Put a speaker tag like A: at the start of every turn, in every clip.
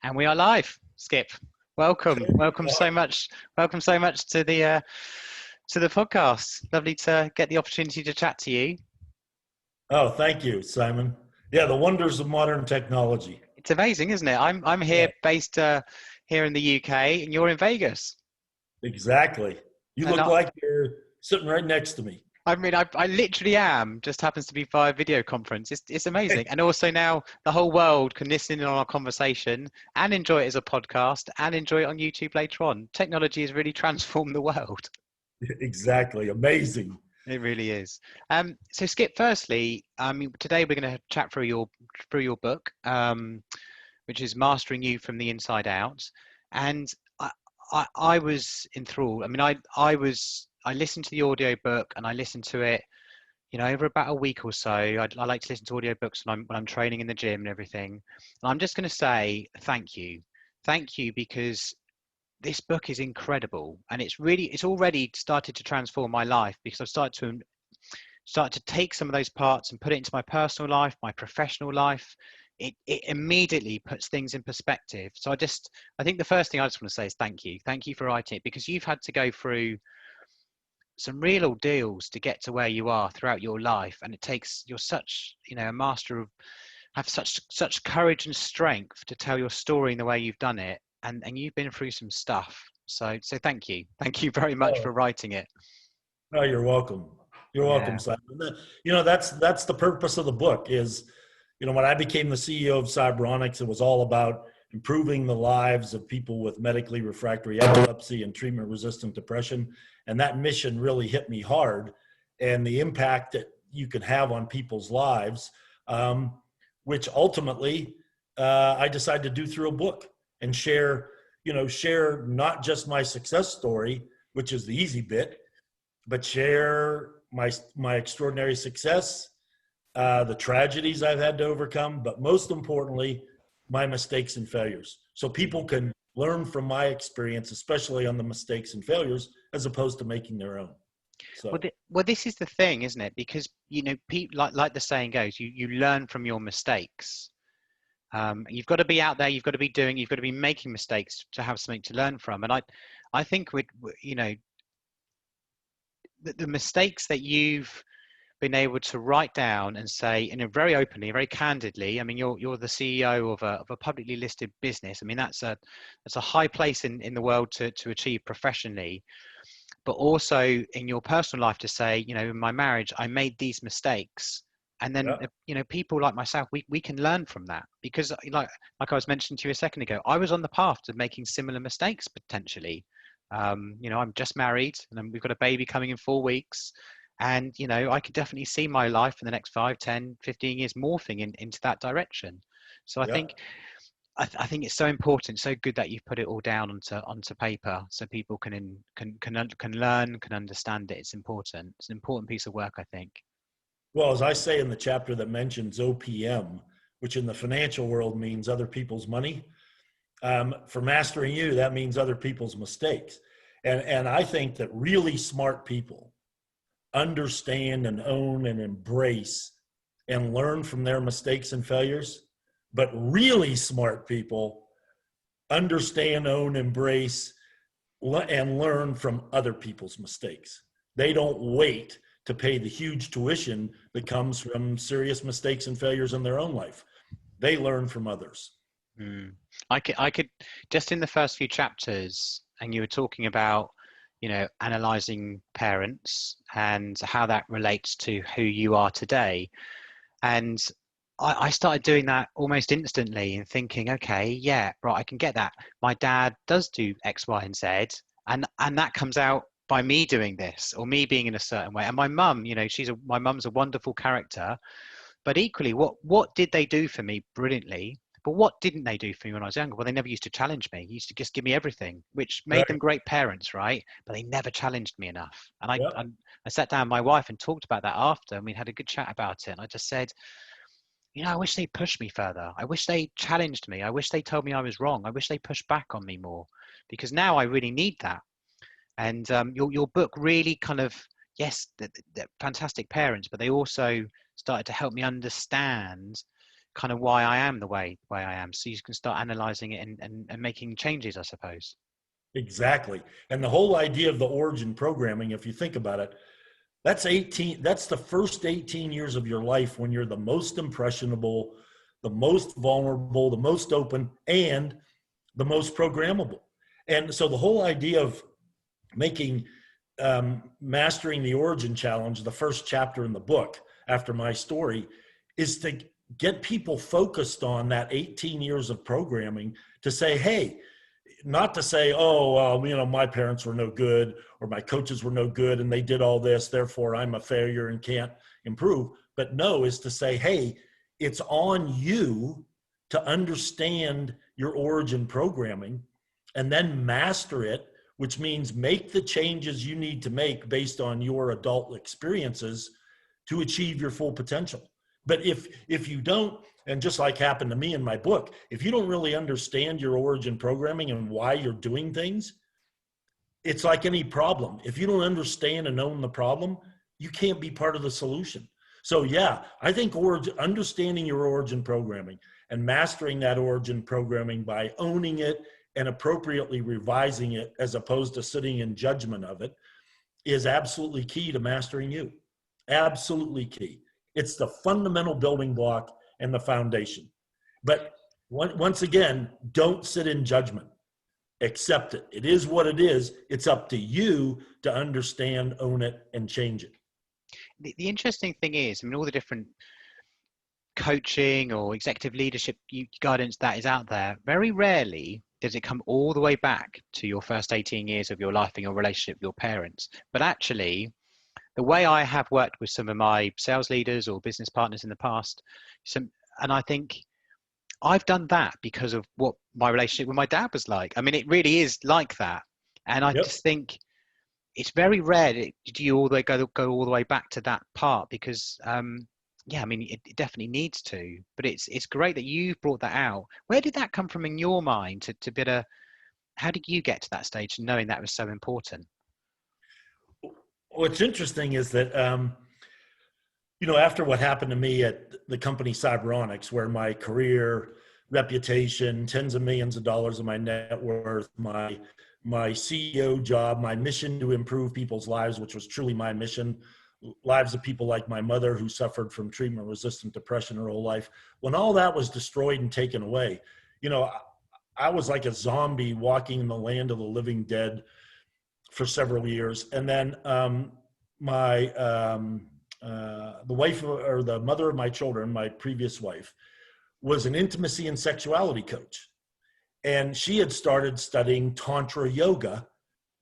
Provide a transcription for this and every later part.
A: And we are live. Skip, welcome, welcome so much to the podcast. Lovely to get the opportunity to chat to you.
B: Oh, thank you, Simon. Yeah, the wonders of modern technology.
A: It's amazing, isn't it? I'm
B: Yeah,
A: here based here in the UK, and you're in Vegas.
B: exactly. You
A: And
B: look like you're sitting right next to me.
A: I literally am. Just happens to be via video conference. It's amazing, and also now the whole world can listen in on our conversation and enjoy it as a podcast and enjoy it on YouTube later on. Technology has really transformed the world.
B: Exactly. Amazing.
A: It really is. So Skip, firstly, today we're going to chat through your book, which is Mastering You from the Inside Out. And I was enthralled. I listened to the audio book and I listened to it, over about a week or so. I like to listen to audiobooks when I'm training in the gym and everything. And I'm just going to say thank you, because this book is incredible, and it's already started to transform my life, because I've started to take some of those parts and put it into my personal life, my professional life. It immediately puts things in perspective. So I think the first thing I just want to say is thank you for writing it, because you've had to go through some real ordeals to get to where you are throughout your life, and you're such a master of have such courage and strength to tell your story in the way you've done it, and you've been through some stuff. So thank you very much
B: Oh,
A: for writing it.
B: no, you're welcome. You're welcome,
A: Yeah.
B: Simon. That's the purpose of the book is, when I became the CEO of Cyberonics, it was all about improving the lives of people with medically refractory epilepsy and treatment-resistant depression. And that mission really hit me hard, and the impact that you can have on people's lives, which ultimately I decided to do through a book and share not just my success story, which is the easy bit, but share my extraordinary success, the tragedies I've had to overcome, but most importantly, my mistakes and failures. So people can learn from my experience, especially on the mistakes and failures, as opposed to making their own. So,
A: Well, this is the thing, isn't it? Because people, like the saying goes, you learn from your mistakes. You've got to be out there. You've got to be making mistakes to have something to learn from. And I think the mistakes that you've been able to write down and say very openly, very candidly. I mean, you're the CEO of a publicly listed business. I mean, that's a high place in the world to achieve professionally, but also in your personal life to say, in my marriage, I made these mistakes. And then,
B: yeah,
A: people like myself, we can learn from that, because like I was mentioning to you a second ago, I was on the path to making similar mistakes potentially. I'm just married, and then we've got a baby coming in 4 weeks. And, I could definitely see my life in the next 5, 10, 15 years morphing into that direction. So I
B: yeah.
A: think I think it's so important, so good that you've put it all down onto paper, so people can learn, can understand it. It's important. It's an important piece of work, I think.
B: Well, as I say in the chapter that mentions OPM, which in the financial world means other people's money, for mastering you, that means other people's mistakes. And I think that really smart people understand and own and embrace and learn from their mistakes and failures. But really smart people understand, own, embrace, and learn from other people's mistakes. They don't wait to pay the huge tuition that comes from serious mistakes and failures in their own life. They learn from others.
A: Mm. I could just in the first few chapters, and you were talking about, analyzing parents and how that relates to who you are today. And I started doing that almost instantly and thinking, okay, yeah, right, I can get that. My dad does do X, Y, and Z, and that comes out by me doing this or me being in a certain way. And my mum, my mum's a wonderful character, but equally, what did they do for me brilliantly? But what didn't they do for me when I was younger? Well, they never used to challenge me. They used to just give me everything, which made them
B: Right.
A: great parents, right? But they never challenged me enough. And I,
B: Yep.
A: I, I sat down with my wife and talked about that after, and we had a good chat about it. And I just said, I wish they pushed me further. I wish they challenged me. I wish they told me I was wrong. I wish they pushed back on me more, because now I really need that. And your book really kind of, yes, they're fantastic parents, but they also started to help me understand, kind of why I am the way I am. So you can start analyzing it and making changes, I suppose.
B: Exactly. And the whole idea of the origin programming, if you think about it, that's the first 18 years of your life when you're the most impressionable, the most vulnerable, the most open, and the most programmable. And so the whole idea of making Mastering the Origin Challenge, the first chapter in the book after my story, is to get people focused on that 18 years of programming, to say, hey, not to say, oh, well, my parents were no good, or my coaches were no good and they did all this, therefore I'm a failure and can't improve. But no, is to say, hey, it's on you to understand your origin programming and then master it, which means make the changes you need to make based on your adult experiences to achieve your full potential. But if you don't, and just like happened to me in my book, if you don't really understand your origin programming and why you're doing things, it's like any problem. If you don't understand and own the problem, you can't be part of the solution. So yeah, I think understanding your origin programming and mastering that origin programming by owning it and appropriately revising it, as opposed to sitting in judgment of it, is absolutely key to mastering you. Absolutely key. It's the fundamental building block and the foundation. But once again, don't sit in judgment. Accept it. It is what it is. It's up to you to understand, own it, and change it.
A: The interesting thing is, I mean, all the different coaching or executive leadership guidance that is out there, very rarely does it come all the way back to your first 18 years of your life and your relationship with your parents. But actually, the way I have worked with some of my sales leaders or business partners in the past, and I think I've done that because of what my relationship with my dad was like. I mean, it really is like that. And I just think it's very rare that you all the way go all the way back to that part, because yeah, I mean, it definitely needs to, but it's great that you've brought that out. Where did that come from in your mind to be a, how did you get to that stage knowing that was so important?
B: What's interesting is that, after what happened to me at the company Cyberonics, where my career, reputation, tens of millions of dollars of my net worth, my CEO job, my mission to improve people's lives, which was truly my mission, lives of people like my mother who suffered from treatment-resistant depression her whole life. When all that was destroyed and taken away, I was like a zombie walking in the land of the living dead for several years. And then the wife, or the mother of my children, my previous wife, was an intimacy and sexuality coach. And she had started studying Tantra yoga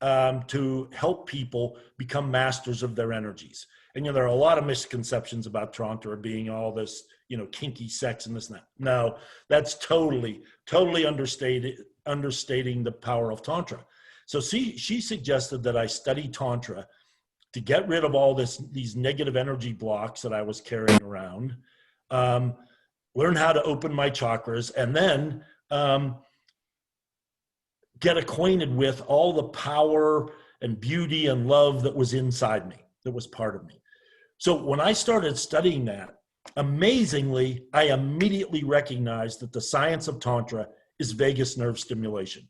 B: to help people become masters of their energies. And there are a lot of misconceptions about Tantra being all this, kinky sex and this and that. No, that's totally understating the power of Tantra. So she suggested that I study Tantra to get rid of all these negative energy blocks that I was carrying around, learn how to open my chakras, and then get acquainted with all the power and beauty and love that was inside me, that was part of me. So when I started studying that, amazingly, I immediately recognized that the science of Tantra is vagus nerve stimulation,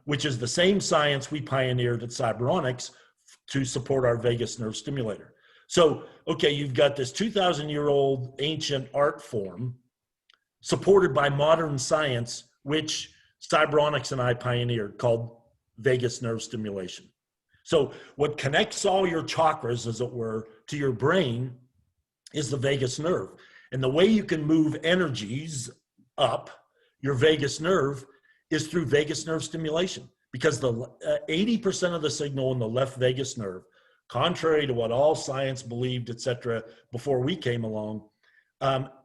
B: which is the same science we pioneered at Cyberonics to support our vagus nerve stimulator. So, okay, you've got this 2,000-year-old ancient art form supported by modern science, which Cyberonics and I pioneered, called vagus nerve stimulation. So what connects all your chakras, as it were, to your brain is the vagus nerve. And the way you can move energies up your vagus nerve is through vagus nerve stimulation, because the 80% of the signal in the left vagus nerve, contrary to what all science believed, et cetera, before we came along,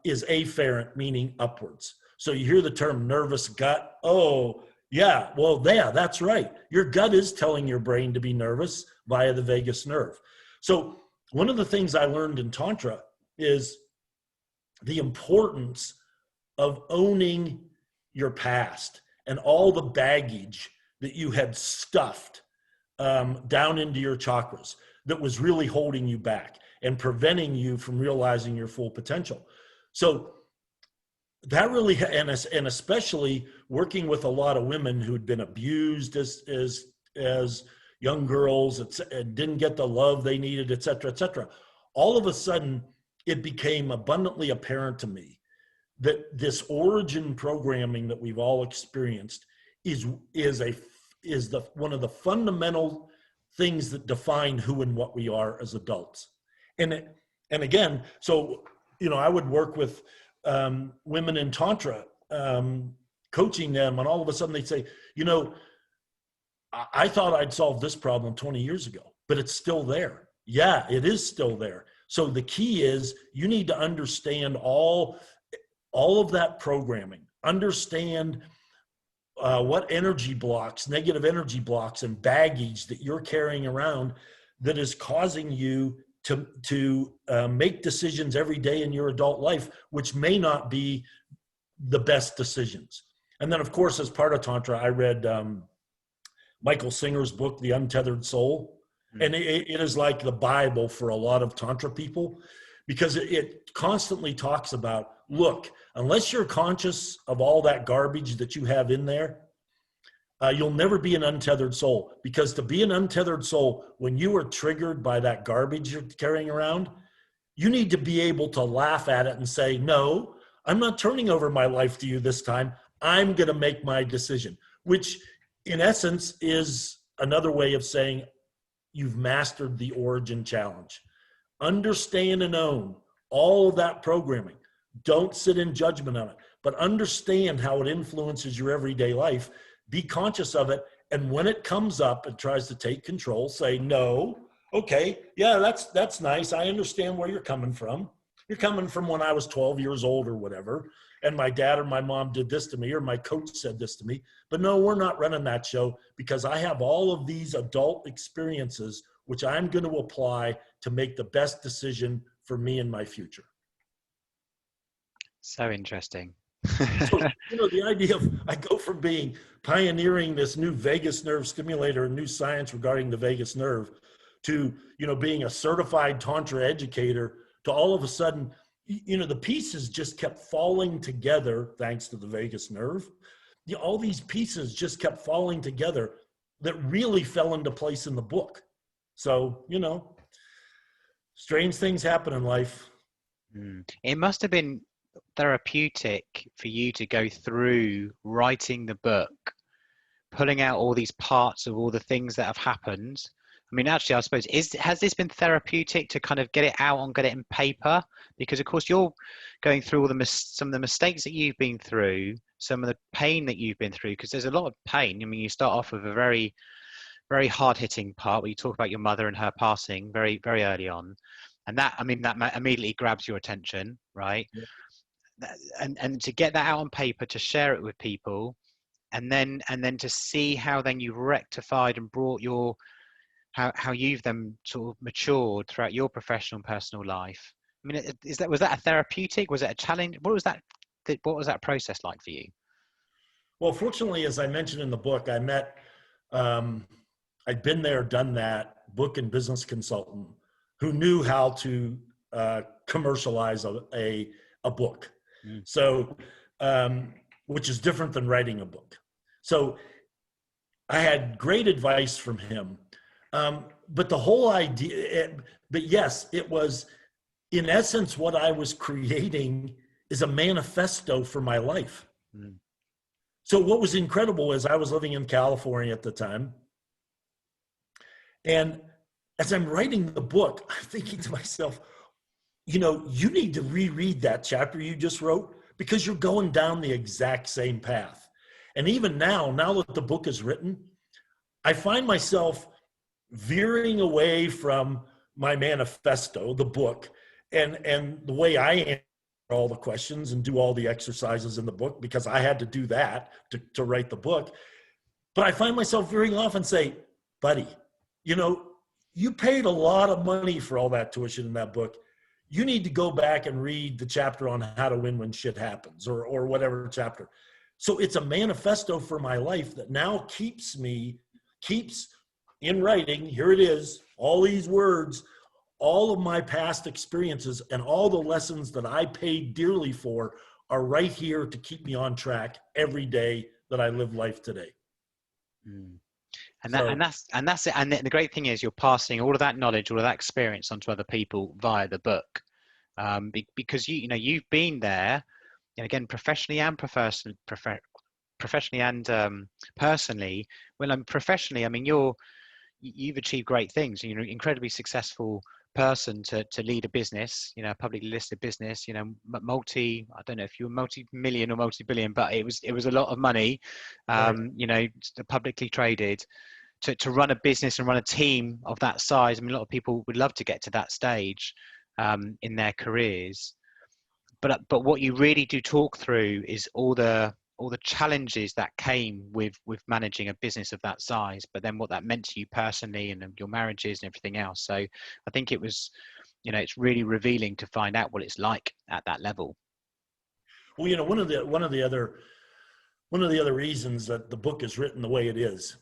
B: is afferent, meaning upwards. So you hear the term nervous gut. Oh, yeah, well, yeah, that's right. Your gut is telling your brain to be nervous via the vagus nerve. So one of the things I learned in Tantra is the importance of owning your past and all the baggage that you had stuffed down into your chakras that was really holding you back and preventing you from realizing your full potential. So that really, and especially working with a lot of women who had been abused as young girls, and didn't get the love they needed, et cetera, et cetera. All of a sudden, it became abundantly apparent to me that this origin programming that we've all experienced is one of the fundamental things that define who and what we are as adults. And again, so I would work with women in tantra, coaching them, and all of a sudden they'd say, I thought I'd solved this problem 20 years ago, but it's still there. Yeah, it is still there. So the key is you need to understand all of that programming, understand what energy blocks, negative energy blocks and baggage that you're carrying around that is causing you to make decisions every day in your adult life, which may not be the best decisions. And then, of course, as part of Tantra, I read Michael Singer's book, The Untethered Soul. And it is like the Bible for a lot of Tantra people, because it constantly talks about, look, unless you're conscious of all that garbage that you have in there, you'll never be an untethered soul. Because to be an untethered soul, when you are triggered by that garbage you're carrying around, you need to be able to laugh at it and say, no, I'm not turning over my life to you this time. I'm going to make my decision, which in essence is another way of saying you've mastered the origin challenge. Understand and own all of that programming. Don't sit in judgment on it, but understand how it influences your everyday life. Be conscious of it. And when it comes up and tries to take control, say, no, okay, yeah, that's nice. I understand where you're coming from. You're coming from when I was 12 years old or whatever, and my dad or my mom did this to me, or my coach said this to me. But no, we're not running that show, because I have all of these adult experiences, which I'm going to apply to make the best decision for me and my future.
A: So interesting.
B: So, the idea of, I go from pioneering this new vagus nerve stimulator and new science regarding the vagus nerve to, being a certified Tantra educator, to all of a sudden, the pieces just kept falling together thanks to the vagus nerve. All these pieces just kept falling together that really fell into place in the book. So, strange things happen in life.
A: It must have been therapeutic for you to go through writing the book, pulling out all these parts of all the things that have happened. I mean, actually, I suppose, has this been therapeutic to kind of get it out and get it in paper? Because, of course, you're going through all some of the mistakes that you've been through, some of the pain that you've been through, because there's a lot of pain. I mean, you start off with a very, very hard-hitting part where you talk about your mother and her passing very, very early on. And that immediately grabs your attention, right? Yeah. And to get that out on paper, to share it with people, and then to see how then you've rectified and brought how you've then sort of matured throughout your professional and personal life. I mean, was that a therapeutic? Was it a challenge? What was that process like for you?
B: Well, fortunately, as I mentioned in the book, I met, I'd been there, done that, book and business consultant who knew how to commercialize a book. So, which is different than writing a book. So I had great advice from him. But the whole idea, but yes, it was, in essence, what I was creating is a manifesto for my life. So what was incredible is I was living in California at the time. And as I'm writing the book, I'm thinking to myself, you need to reread that chapter you just wrote, because you're going down the exact same path. And even now that the book is written, I find myself veering away from my manifesto, the book, and the way I answer all the questions and do all the exercises in the book, because I had to do that to write the book. But I find myself veering off and say, buddy, you paid a lot of money for all that tuition in that book. You need to go back and read the chapter on how to win when shit happens, or whatever chapter. So it's a manifesto for my life that now keeps in writing. Here it is, all these words, all of my past experiences and all the lessons that I paid dearly for are right here to keep me on track every day that I live life today.
A: Mm. And
B: So,
A: that's it. And the great thing is you're passing all of that knowledge, all of that experience onto other people via the book, because you've been there, and again, professionally and professionally and personally. Well, professionally, I mean, you've achieved great things. You're an incredibly successful person to lead a business, a publicly listed business, I don't know if you were multi-million or multi-billion, but it was a lot of money,
B: right.
A: publicly traded. To run a business and run a team of that size, I mean, a lot of people would love to get to that stage in their careers. But what you really do talk through is all the challenges that came with managing a business of that size, but then what that meant to you personally and your marriages and everything else. So I think it was, it's really revealing to find out what it's like at that level.
B: Well, one of the other reasons that the book is written the way it is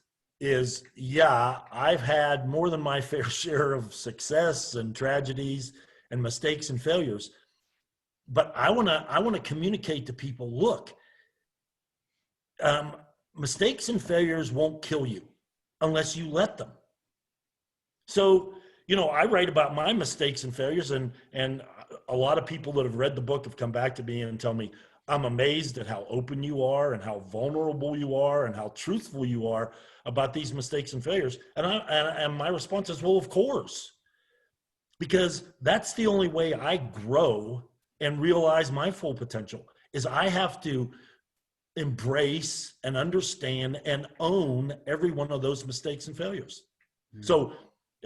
B: yeah, I've had more than my fair share of success and tragedies and mistakes and failures. But I want to communicate to people, look, mistakes and failures won't kill you unless you let them. So, I write about my mistakes and failures, and a lot of people that have read the book have come back to me and tell me, I'm amazed at how open you are and how vulnerable you are and how truthful you are about these mistakes and failures. And my response is, well, of course, because that's the only way I grow and realize my full potential is I have to embrace and understand and own every one of those mistakes and failures. So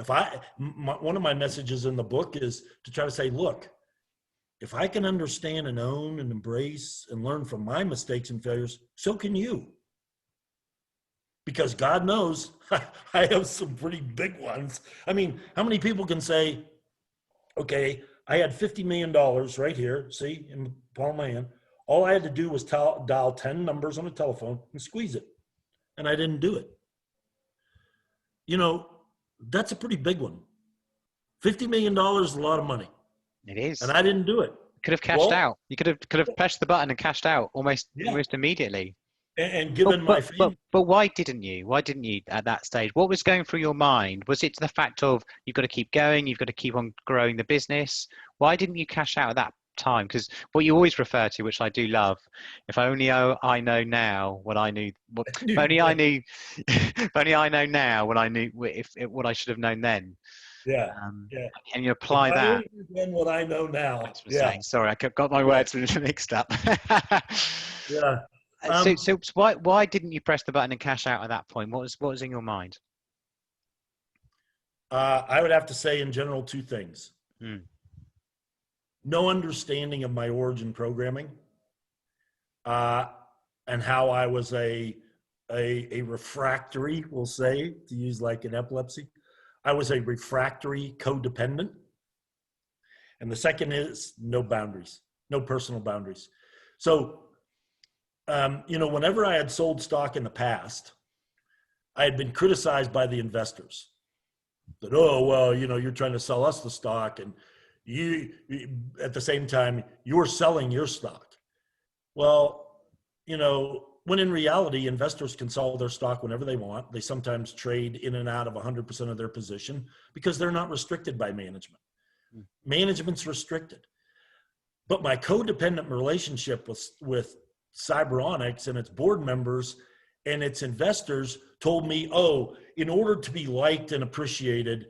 B: one of my messages in the book is to try to say, look, if I can understand and own and embrace and learn from my mistakes and failures, so can you. Because God knows I have some pretty big ones. I mean, how many people can say, okay, I had $50 million right here, see, in the palm of my hand. All I had to do was dial 10 numbers on a telephone and squeeze it. And I didn't do it. That's a pretty big one. $50 million is a lot of money.
A: It is.
B: And I didn't do it.
A: You could have cashed out. You could have pressed the button and cashed out almost immediately.
B: And given my family.
A: But why didn't you? Why didn't you at that stage? What was going through your mind? Was it the fact of you've got to keep going, you've got to keep on growing the business? Why didn't you cash out at that time? Because what you always refer to, which I do love, if only I know now what I knew. If only I knew. If only I know now what I knew. What I should have known then.
B: Yeah.
A: And you apply that.
B: Then what I know now.
A: Thanks for saying. Sorry, I got my words mixed up.
B: Yeah.
A: So why didn't you press the button and cash out at that point? What was in your mind?
B: I would have to say in general, two things. No understanding of my origin programming, and how I was a refractory, we'll say, to use like an epilepsy. I was a refractory codependent. And the second is no boundaries, no personal boundaries. So, whenever I had sold stock in the past, I had been criticized by the investors that, oh, well, you're trying to sell us the stock, and you at the same time, you're selling your stock. Well, when in reality, investors can sell their stock whenever they want. They sometimes trade in and out of 100% of their position because they're not restricted by management. Management's restricted. But my codependent relationship with Cyberonics and its board members and its investors told me, oh, in order to be liked and appreciated,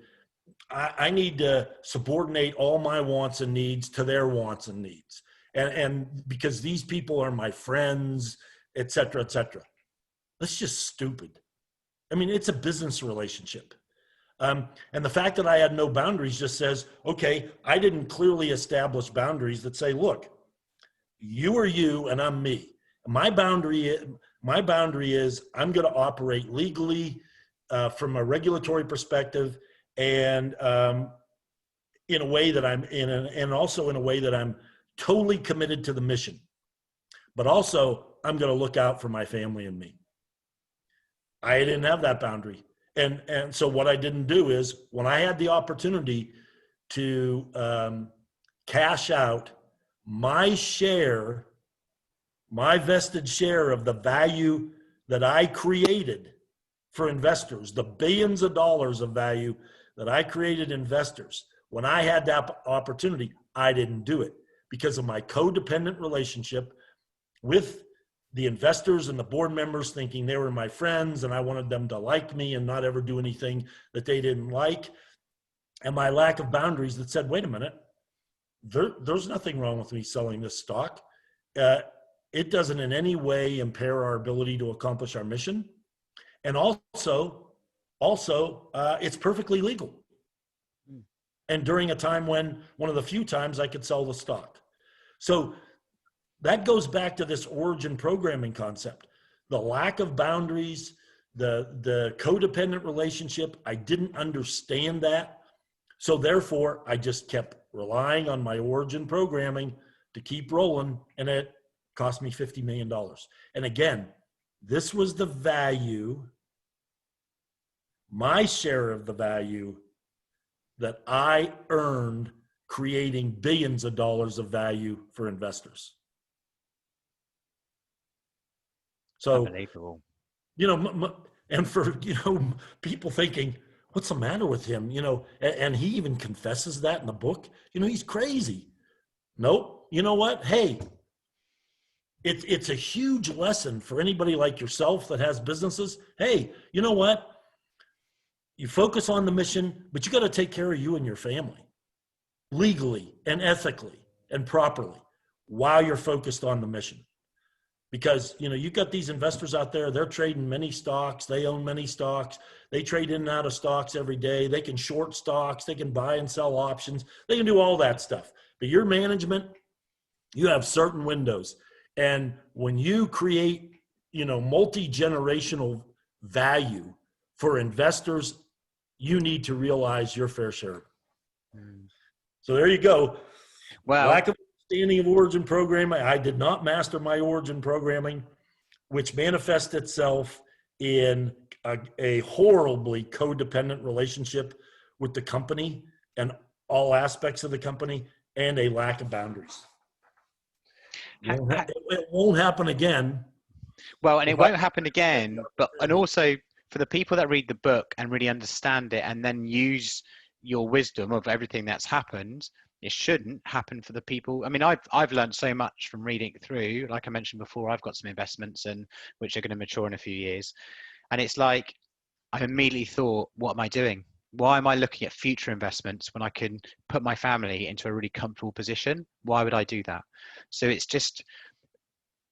B: I need to subordinate all my wants and needs to their wants and needs. And because these people are my friends, et cetera, et cetera. That's just stupid. I mean, it's a business relationship. And the fact that I had no boundaries just says, okay, I didn't clearly establish boundaries that say, look, you are you and I'm me. My boundary is I'm going to operate legally from a regulatory perspective and in a way that and also in a way that I'm totally committed to the mission. But also, I'm going to look out for my family and me. I didn't have that boundary. And so what I didn't do is when I had the opportunity to cash out my share my vested share of the value that I created for investors, the billions of dollars of value that I created investors, when I had that opportunity, I didn't do it because of my codependent relationship with the investors and the board members, thinking they were my friends and I wanted them to like me and not ever do anything that they didn't like. And my lack of boundaries that said, wait a minute, there's nothing wrong with me selling this stock. It doesn't in any way impair our ability to accomplish our mission. And also, it's perfectly legal. And during a time when, one of the few times I could sell the stock. So that goes back to this origin programming concept. The lack of boundaries, the codependent relationship, I didn't understand that. So therefore, I just kept relying on my origin programming to keep rolling, and it cost me $50 million. And again, this was the value, my share of the value that I earned creating billions of dollars of value for investors. So,
A: unbelievable.
B: And for, people thinking, what's the matter with him? And he even confesses that in the book, he's crazy. Nope. You know what? Hey, it's a huge lesson for anybody like yourself that has businesses. Hey, you know what? You focus on the mission, but you got to take care of you and your family legally and ethically and properly while you're focused on the mission. Because, you've got these investors out there, they're trading many stocks, they own many stocks, they trade in and out of stocks every day, they can short stocks, they can buy and sell options, they can do all that stuff. But your management, you have certain windows. And when you create, multi-generational value for investors, you need to realize your fair share. So there you go.
A: Well,
B: Lack of understanding of origin programming. I did not master my origin programming, which manifests itself in a horribly codependent relationship with the company and all aspects of the company, and a lack of boundaries. It won't happen again.
A: Well, and it won't happen again, and also for the people that read the book and really understand it and then use your wisdom of everything that's happened, it shouldn't happen for the people. I mean, I've learned so much from reading it through. Like I mentioned before, I've got some investments which are going to mature in a few years. And it's like, I immediately thought, what am I doing? Why am I looking at future investments when I can put my family into a really comfortable position? Why would I do that? So it's just,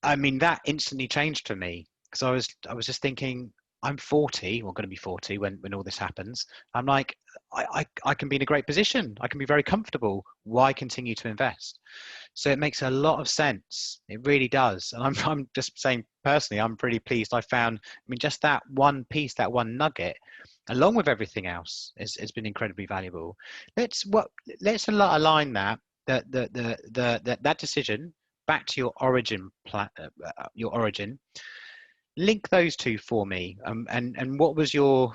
A: that instantly changed for me, because I was just thinking, I'm 40, or going to be 40 when all this happens. I'm like, I can be in a great position. I can be very comfortable. Why continue to invest? So it makes a lot of sense. It really does. And I'm just saying personally, I'm pretty pleased I found, just that one piece, that one nugget, along with everything else, has been incredibly valuable. Let's align that decision back to your origin link those two for me, and what was your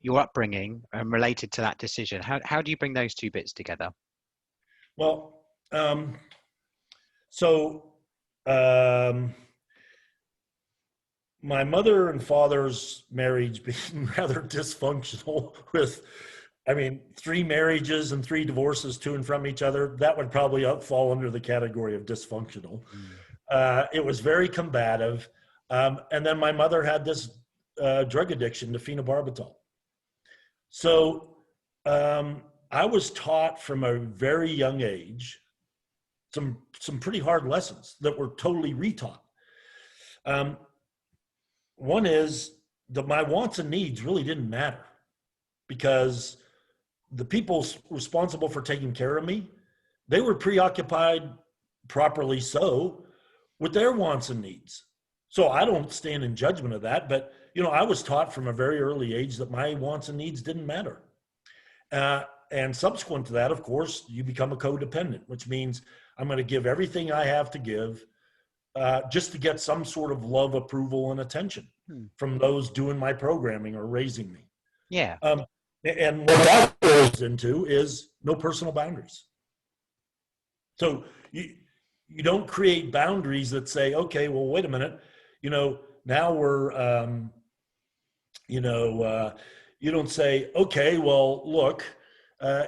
A: upbringing related to that decision? How do you bring those two bits together?
B: Well, my mother and father's marriage being rather dysfunctional with, 3 marriages and 3 divorces to and from each other, that would probably fall under the category of dysfunctional. It was very combative. And then my mother had this drug addiction to phenobarbital. So I was taught from a very young age some pretty hard lessons that were totally retaught. One is that my wants and needs really didn't matter, because the people responsible for taking care of me, they were preoccupied, properly so, with their wants and needs. So I don't stand in judgment of that, but I was taught from a very early age that my wants and needs didn't matter. And subsequent to that, of course, you become a codependent, which means I'm going to give everything I have to give just to get some sort of love, approval, and attention from those doing my programming or raising me.
A: Yeah.
B: And what that goes into is no personal boundaries. So you don't create boundaries that say, okay, well, wait a minute, now we're, you don't say, okay, well, look,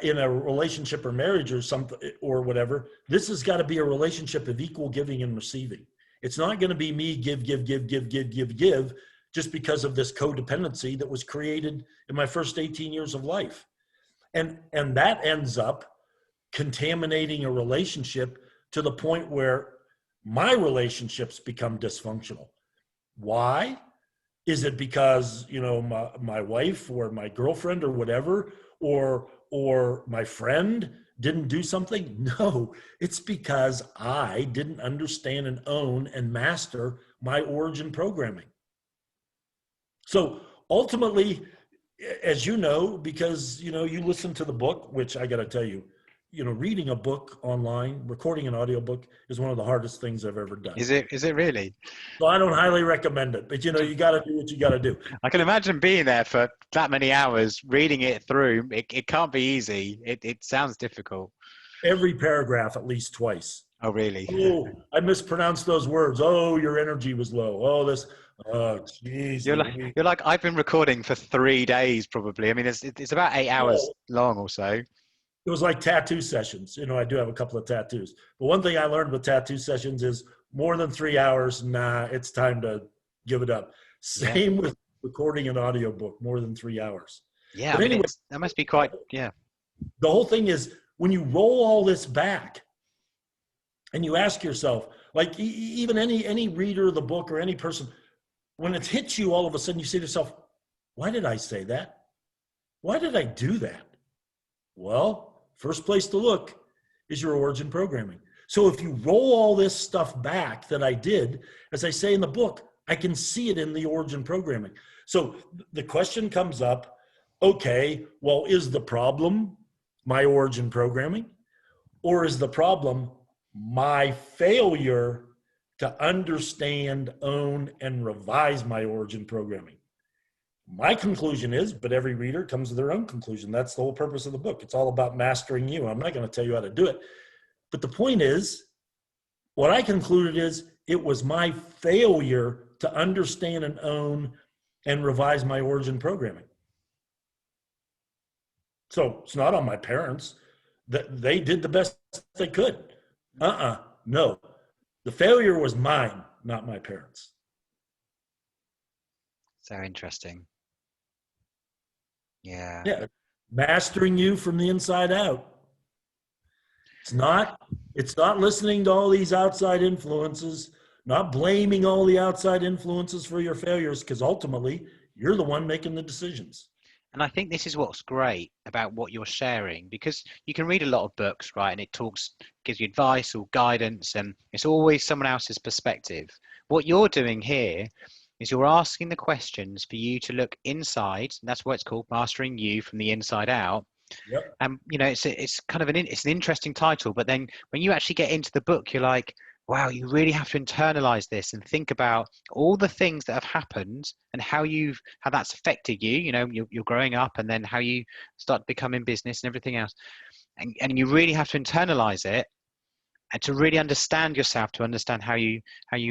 B: in a relationship or marriage or something or whatever, this has got to be a relationship of equal giving and receiving. It's not going to be me give, just because of this codependency that was created in my first 18 years of life. And that ends up contaminating a relationship to the point where my relationships become dysfunctional. Why? Is it because, my wife or my girlfriend or whatever, or my friend didn't do something? No, it's because I didn't understand and own and master my origin programming. So ultimately, as you know, because, you listen to the book, which I got to tell you, reading a book online, recording an audiobook is one of the hardest things I've ever done.
A: Is it really?
B: So I don't highly recommend it, but you got to do what you got to do.
A: I can imagine being there for that many hours, reading it through. It can't be easy. It sounds difficult.
B: Every paragraph at least twice.
A: Oh, really?
B: Oh, I mispronounced those words. Oh, your energy was low. Oh, geez.
A: You're like, I've been recording for 3 days probably. I mean, it's about 8 hours long or so.
B: It was like tattoo sessions. I do have a couple of tattoos. But one thing I learned with tattoo sessions is more than 3 hours, it's time to give it up. Same with recording an audiobook, more than 3 hours.
A: Yeah,
B: but anyway,
A: that must be quite,
B: The whole thing is when you roll all this back and you ask yourself, like even any reader of the book or any person, when it hits you all of a sudden, you say to yourself, why did I say that? Why did I do that? Well, first place to look is your origin programming. So if you roll all this stuff back that I did, as I say in the book, I can see it in the origin programming. So the question comes up, okay, well, is the problem my origin programming? Or is the problem my failure to understand, own, and revise my origin programming? My conclusion is, but every reader comes to their own conclusion. That's the whole purpose of the book. It's all about mastering you. I'm not going to tell you how to do it. But the point is, what I concluded is it was my failure to understand and own and revise my origin programming. So it's not on my parents. They did the best they could. No. The failure was mine, not my parents.
A: So interesting.
B: Yeah. Mastering you from the inside out. It's not listening to all these outside influences, not blaming all the outside influences for your failures, because ultimately you're the one making the decisions.
A: And I think this is what's great about what you're sharing, because you can read a lot of books, right? And it gives you advice or guidance, and it's always someone else's perspective. What you're doing here is you're asking the questions for you to look inside, and that's what it's called, Mastering You from the Inside Out.
B: Yep.
A: And it's kind of it's an interesting title, but then when you actually get into the book, you're like, wow, you really have to internalize this and think about all the things that have happened and how that's affected you. You're growing up, and then how you start becoming business and everything else, and you really have to internalize it and to really understand yourself, to understand how you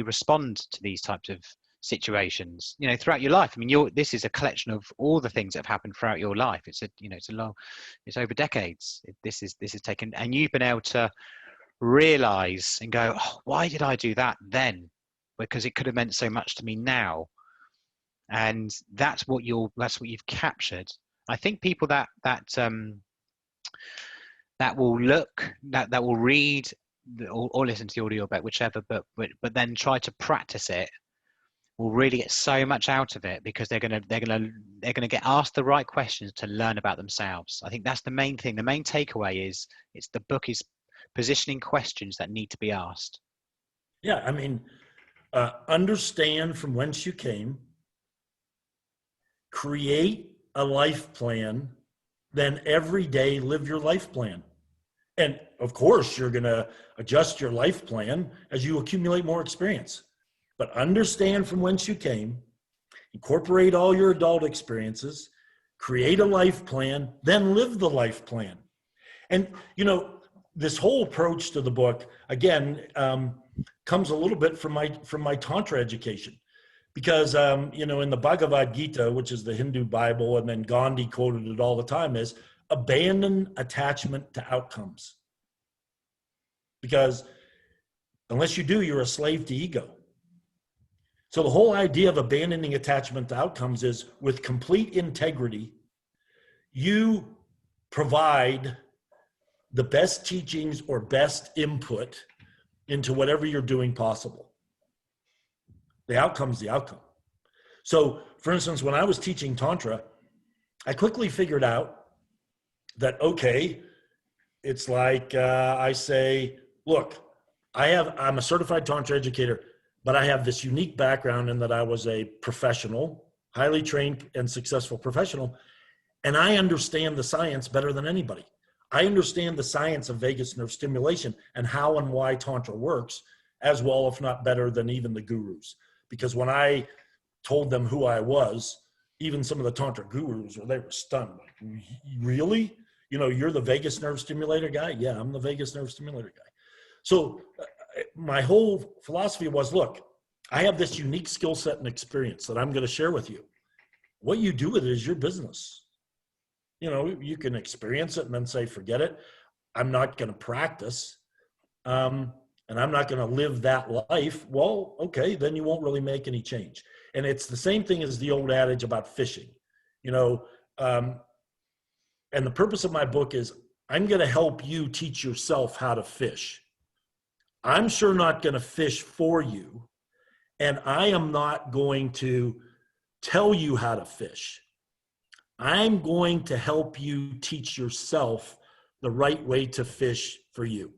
A: respond to these types of situations, throughout your life. I mean, this is a collection of all the things that have happened throughout your life. It's over decades. This is taken, and you've been able to realize and go, oh, why did I do that then? Because it could have meant so much to me now. And that's what you've captured. I think people that will read or listen to the audio book, whichever book, but then try to practice it, will really get so much out of it, because they're gonna get asked the right questions to learn about themselves. I think that's the main thing. The main takeaway is the book is positioning questions that need to be asked.
B: Yeah, I mean, understand from whence you came, create a life plan, then every day live your life plan. And of course, you're going to adjust your life plan as you accumulate more experience. But understand from whence you came, incorporate all your adult experiences, create a life plan, then live the life plan. And, this whole approach to the book, again, comes a little bit from my Tantra education. Because, in the Bhagavad Gita, which is the Hindu Bible, and then Gandhi quoted it all the time, is abandon attachment to outcomes. Because unless you do, you're a slave to ego. So the whole idea of abandoning attachment to outcomes is, with complete integrity, you provide the best teachings or best input into whatever you're doing possible. The outcome's the outcome. So, for instance, when I was teaching Tantra, I quickly figured out that, okay, it's like I say, look, I'm a certified Tantra educator, but I have this unique background in that I was a professional, highly trained and successful professional, and I understand the science better than anybody. I understand the science of vagus nerve stimulation and how and why Tantra works as well, if not better, than even the gurus. Because when I told them who I was, even some of the Tantra gurus, they were stunned. Like, really? You're the vagus nerve stimulator guy? Yeah, I'm the vagus nerve stimulator guy. So my whole philosophy was, look, I have this unique skill set and experience that I'm going to share with you. What you do with it is your business. You can experience it and then say, forget it. I'm not going to practice. And I'm not going to live that life. Well, okay, then you won't really make any change. And it's the same thing as the old adage about fishing, and the purpose of my book is I'm going to help you teach yourself how to fish. I'm sure not going to fish for you, and I am not going to tell you how to fish. I'm going to help you teach yourself the right way to fish for you.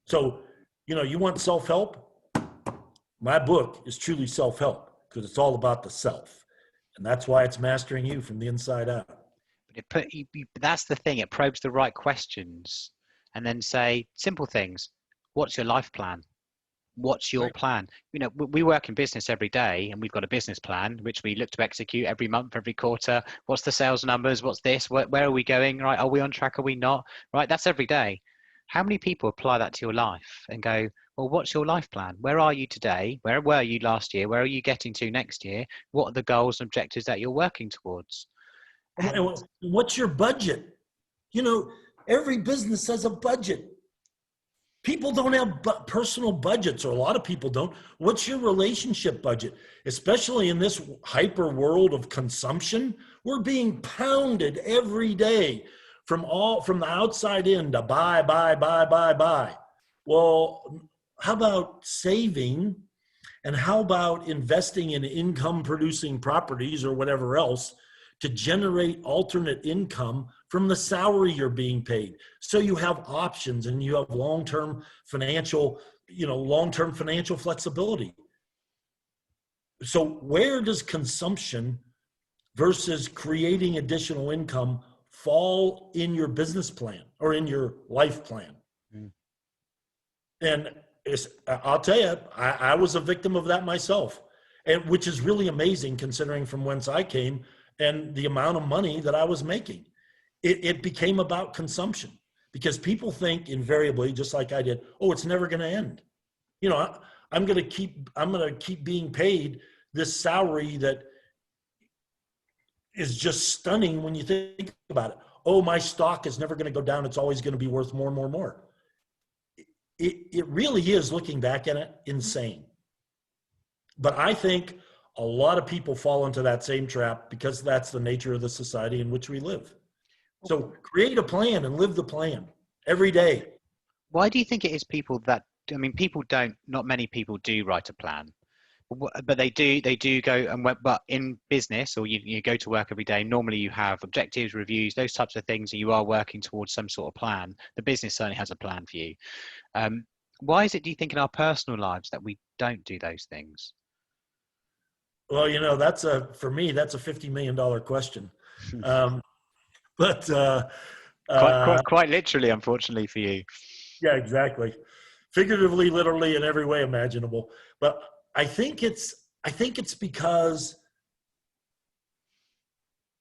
B: So, you want self-help? My book is truly self-help because it's all about the self. And that's why it's mastering you from the inside out.
A: But that's the thing. It probes the right questions and then say simple things. What's your life plan? What's your plan? We work in business every day, and we've got a business plan, which we look to execute every month, every quarter. What's the sales numbers? What's this? Where are we going? Right? Are we on track? Are we not? Right? That's every day. How many people apply that to your life and go, well, what's your life plan? Where are you today? Where were you last year? Where are you getting to next year? What are the goals and objectives that you're working towards?
B: And what's your budget? Every business has a budget. People don't have personal budgets, or a lot of people don't. What's your relationship budget? Especially in this hyper world of consumption, we're being pounded every day from the outside in to buy. Well, how about saving, and how about investing in income producing properties or whatever else to generate alternate income from the salary you're being paid? So you have options and you have long-term financial flexibility. So where does consumption versus creating additional income fall in your business plan or in your life plan? And I'll tell you, I was a victim of that myself, and which is really amazing considering from whence I came and the amount of money that I was making. It became about consumption because people think invariably, just like I did, oh, it's never going to end. I'm going to keep being paid this salary that is just stunning when you think about it. Oh, my stock is never going to go down. It's always going to be worth more and more and more. It really is, looking back at it, insane. But I think a lot of people fall into that same trap because that's the nature of the society in which we live. So create a plan and live the plan every day.
A: Why do you think it is not many people do write a plan, but they do go and but in business, or you go to work every day, normally you have objectives, reviews, those types of things, and you are working towards some sort of plan. The business certainly has a plan for you. Why is it, do you think, in our personal lives that we don't do those things?
B: Well, for me, that's a $50 million question. But
A: quite literally, unfortunately for you.
B: Yeah, exactly. Figuratively, literally, in every way imaginable. But I think it's because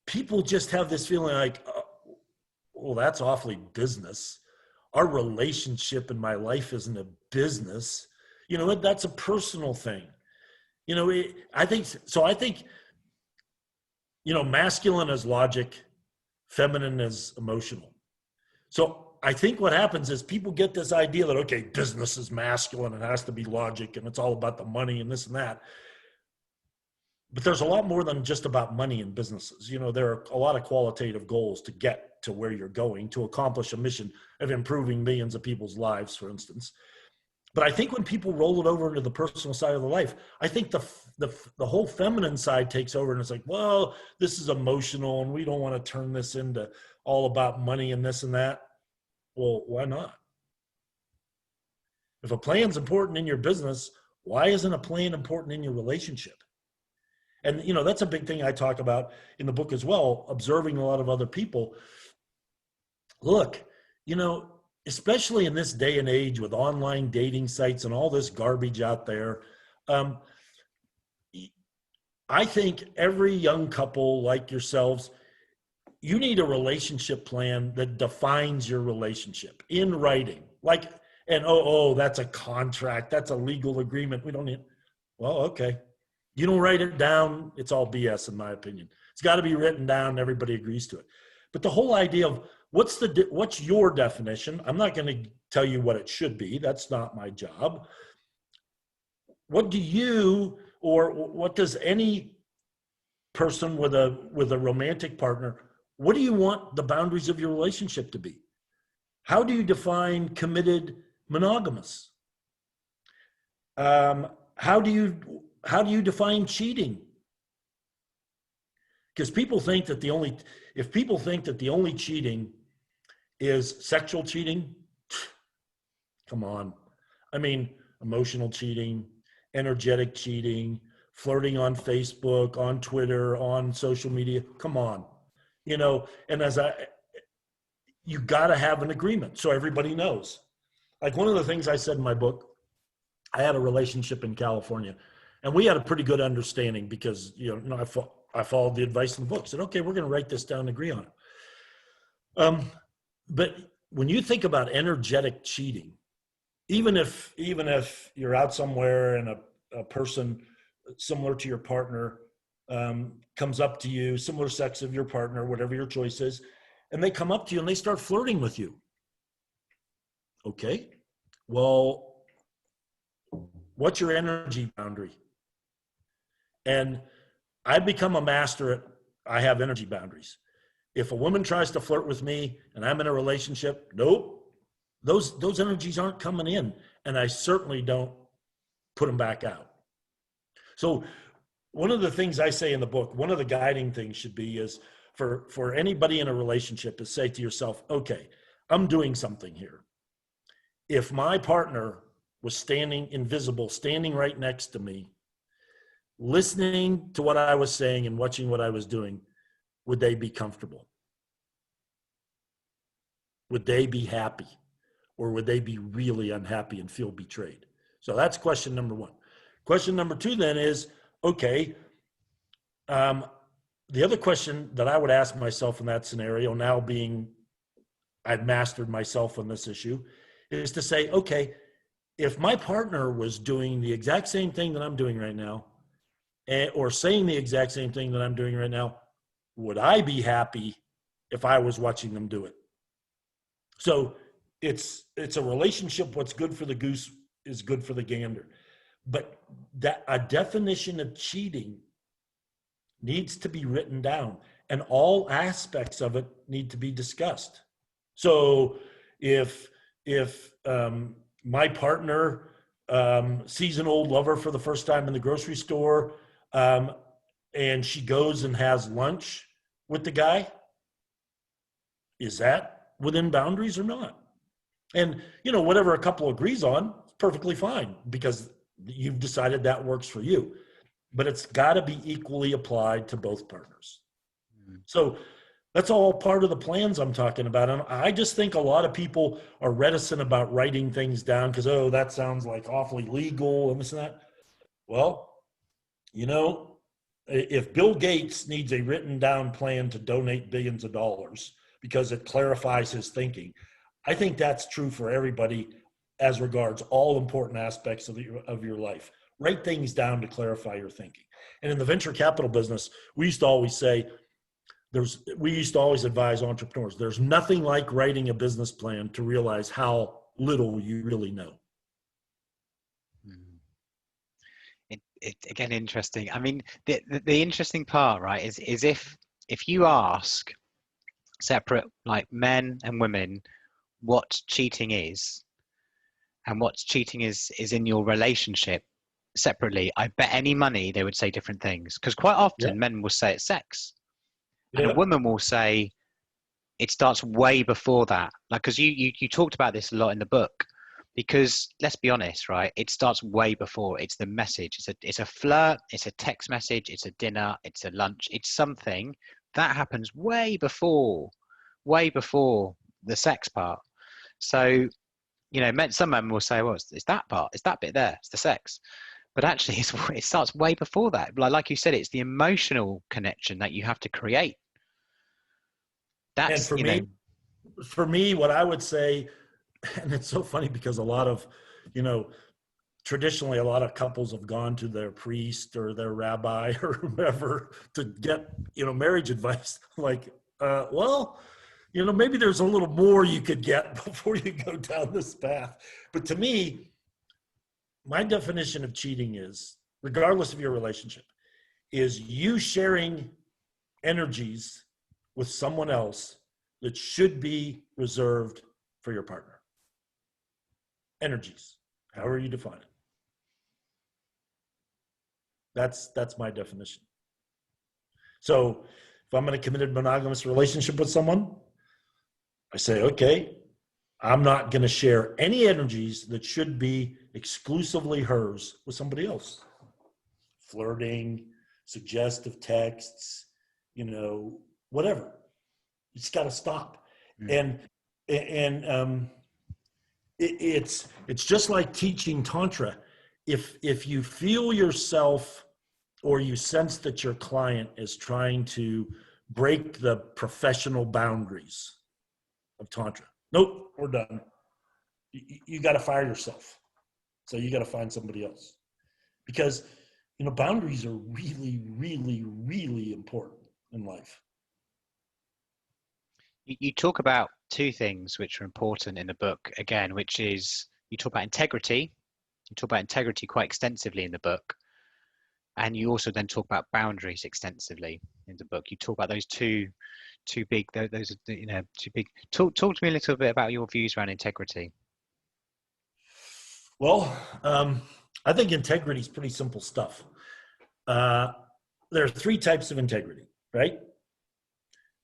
B: people just have this feeling like, well, that's awfully business. Our relationship in my life isn't a business. You know, that's a personal thing. You know, I think, you know, masculine is logic, feminine is emotional. So I think what happens is people get this idea that, okay, business is masculine, it has to be logic, and it's all about the money and this and that. But there's a lot more than just about money in businesses. You know, there are a lot of qualitative goals to get to where you're going to accomplish a mission of improving millions of people's lives, for instance. But I think when people roll it over into the personal side of the life, I think the whole feminine side takes over, and it's like, well, this is emotional, and we don't want to turn this into all about money and this and that. Well, why not? If a plan's important in your business, why isn't a plan important in your relationship? And, you know, that's a big thing I talk about in the book as well, observing a lot of other people. Look, you know, especially in this day and age with online dating sites and all this garbage out there, I think every young couple like yourselves, you need a relationship plan that defines your relationship in writing. Like, and that's a contract, that's a legal agreement. We don't need, well, okay. You don't write it down, it's all BS in my opinion. It's got to be written down, everybody agrees to it. But the whole idea of what's your definition? I'm not going to tell you what it should be. That's not my job. What do you, or what does any person with a romantic partner, what do you want the boundaries of your relationship to be? How do you define committed monogamous? How do you define cheating? Because people think that if people think that the only cheating is sexual cheating, come on. I mean, emotional cheating, energetic cheating, flirting on Facebook, on Twitter, on social media, come on. You know, and you got to have an agreement so everybody knows. Like one of the things I said in my book, I had a relationship in California, and we had a pretty good understanding because, you know, I followed the advice in the book, said, okay, we're going to write this down and agree on it. But when you think about energetic cheating, even if you're out somewhere and a person similar to your partner comes up to you, similar sex of your partner, whatever your choice is, and they come up to you and they start flirting with you. Okay, well, what's your energy boundary? And I've become a master at, I have energy boundaries. If a woman tries to flirt with me and I'm in a relationship, nope, those energies aren't coming in, and I certainly don't put them back out. So one of the things I say in the book, one of the guiding things should be is for anybody in a relationship is say to yourself, okay, I'm doing something here. If my partner was standing invisible, standing right next to me, listening to what I was saying and watching what I was doing, would they be comfortable? Would they be happy? Or would they be really unhappy and feel betrayed? So that's question number one. Question number two then is, okay, the other question that I would ask myself in that scenario, now being I've mastered myself on this issue, is to say, okay, if my partner was doing the exact same thing that I'm doing right now, or saying the exact same thing that I'm doing right now, would I be happy if I was watching them do it? So it's a relationship. What's good for the goose is good for the gander. But a definition of cheating needs to be written down, and all aspects of it need to be discussed. So if my partner sees an old lover for the first time in the grocery store, and she goes and has lunch with the guy, is that within boundaries or not? And, you know, whatever a couple agrees on, it's perfectly fine because you've decided that works for you. But it's got to be equally applied to both partners. Mm-hmm. So that's all part of the plans I'm talking about. And I just think a lot of people are reticent about writing things down because, oh, that sounds like awfully legal and this and that. Well, you know, if Bill Gates needs a written down plan to donate billions of dollars because it clarifies his thinking. I think that's true for everybody as regards all important aspects of your life. Write things down to clarify your thinking. And in the venture capital business, we used to always say, we used to always advise entrepreneurs, there's nothing like writing a business plan to realize how little you really know.
A: Again, interesting. I mean, the interesting part, right, is if you ask separate, like, men and women what cheating is and what cheating is in your relationship separately, I bet any money they would say different things. Because quite often men will say it's sex, and a woman will say it starts way before that. Like, because you talked about this a lot in the book. Because let's be honest, right? It starts way before. It's the message. It's a flirt. It's a text message. It's a dinner. It's a lunch. It's something that happens way before the sex part. So, you know, some men will say, "Well, it's that part. It's that bit there. It's the sex." But actually, it starts way before that. Like you said, it's the emotional connection that you have to create. That's,
B: and for me, what I would say. And it's so funny because a lot of, traditionally a lot of couples have gone to their priest or their rabbi or whoever to get, marriage advice. Like, well, maybe there's a little more you could get before you go down this path. But to me, my definition of cheating is, regardless of your relationship, is you sharing energies with someone else that should be reserved for your partner. Energies, however you define it. That's my definition. So if I'm in a committed monogamous relationship with someone, I say, okay, I'm not going to share any energies that should be exclusively hers with somebody else. Flirting, suggestive texts, whatever. You just got to stop. And it's just like teaching Tantra. If you feel yourself or you sense that your client is trying to break the professional boundaries of Tantra, nope, we're done. You got to fire yourself. So you got to find somebody else, because boundaries are really, really, really important in life.
A: You talk about two things which are important in the book, again, which is you talk about integrity. You talk about integrity quite extensively in the book. And you also then talk about boundaries extensively in the book. You talk about those two big, those are, two big. Talk to me a little bit about your views around integrity.
B: Well, I think integrity is pretty simple stuff. There are three types of integrity, right?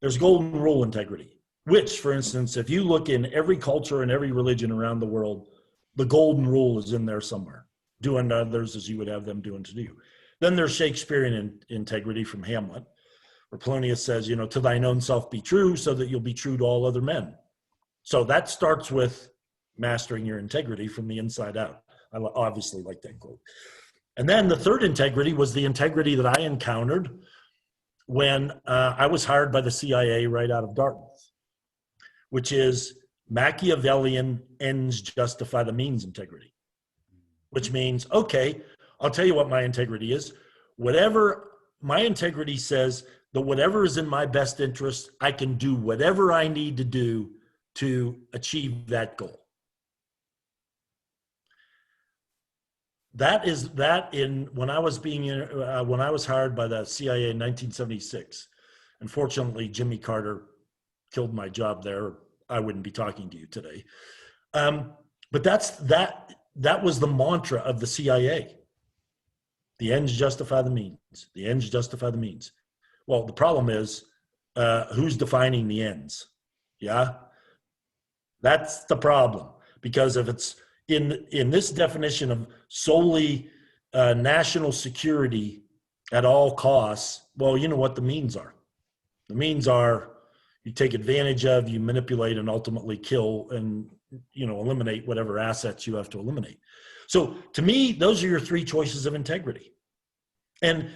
B: There's golden rule integrity, which, for instance, if you look in every culture and every religion around the world, the golden rule is in there somewhere. Do unto others as you would have them do unto you. Then there's Shakespearean integrity from Hamlet, where Polonius says, to thine own self be true so that you'll be true to all other men. So that starts with mastering your integrity from the inside out. I obviously like that quote. And then the third integrity was the integrity that I encountered when I was hired by the CIA right out of Dartmouth, which is Machiavellian ends justify the means integrity, which means, okay, I'll tell you what my integrity is. Whatever my integrity says, that whatever is in my best interest, I can do whatever I need to do to achieve that goal. When I was hired by the CIA in 1976. Unfortunately, Jimmy Carter killed my job there. I wouldn't be talking to you today. But that was the mantra of the CIA. The ends justify the means. The ends justify the means. Well, the problem is, who's defining the ends? Yeah, that's the problem. Because if it's in this definition of solely national security at all costs, well, you know what the means are. The means are you take advantage of, you manipulate, and ultimately kill and eliminate whatever assets you have to eliminate. So to me, those are your three choices of integrity. And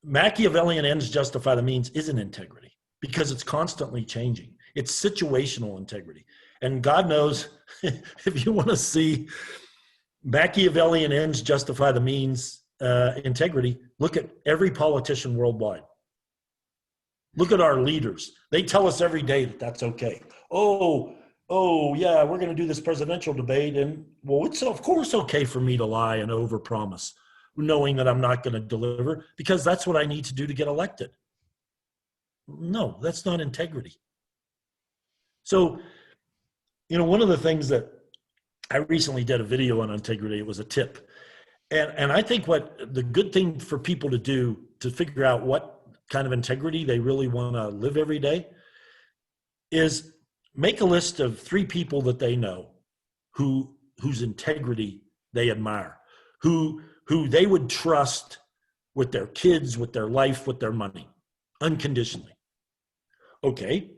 B: Machiavellian ends justify the means isn't integrity, because it's constantly changing. It's situational integrity. And God knows, if you want to see Machiavellian ends justify the means integrity, look at every politician worldwide. Look at our leaders. They tell us every day that that's okay. Oh, yeah, we're going to do this presidential debate. And well, it's of course okay for me to lie and overpromise, knowing that I'm not going to deliver, because that's what I need to do to get elected. No, that's not integrity. So, one of the things that I recently did a video on integrity, it was a tip. And I think what the good thing for people to do to figure out what kind of integrity they really want to live every day is make a list of 3 people that they know whose integrity they admire, who they would trust with their kids, with their life, with their money, unconditionally. Okay,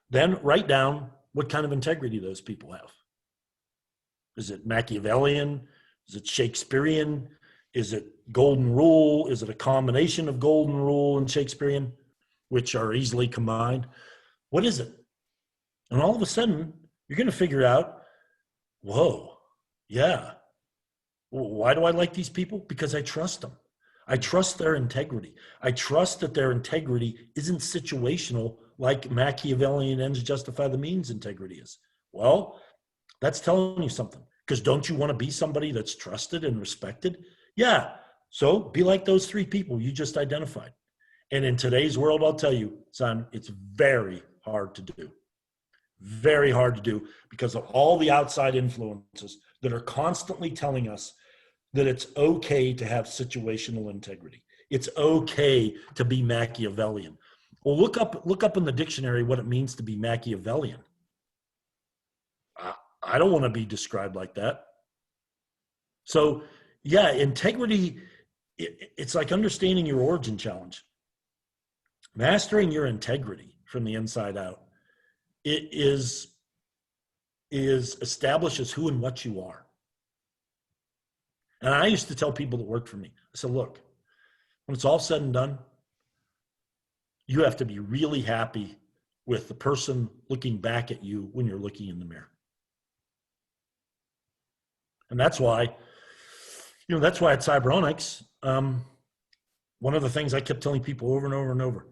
B: then write down what kind of integrity those people have. Is it Machiavellian? Is it Shakespearean? Is it golden rule? Is it a combination of golden rule and Shakespearean, which are easily combined? What is it? And all of a sudden, you're going to figure out, whoa, yeah. Why do I like these people? Because I trust them. I trust their integrity. I trust that their integrity isn't situational like Machiavellian ends justify the means integrity is. Well, that's telling you something. Because don't you want to be somebody that's trusted and respected? Yeah. So be like those 3 people you just identified. And in today's world, I'll tell you, son, it's very hard to do. Very hard to do because of all the outside influences that are constantly telling us that it's okay to have situational integrity. It's okay to be Machiavellian. Well, look up in the dictionary what it means to be Machiavellian. I don't want to be described like that. So, yeah, integrity, it's like understanding your origin challenge. Mastering your integrity from the inside out. It establishes who and what you are. And I used to tell people that worked for me, I said, look, when it's all said and done, you have to be really happy with the person looking back at you when you're looking in the mirror. And that's why at Cyberonics, one of the things I kept telling people over and over and over,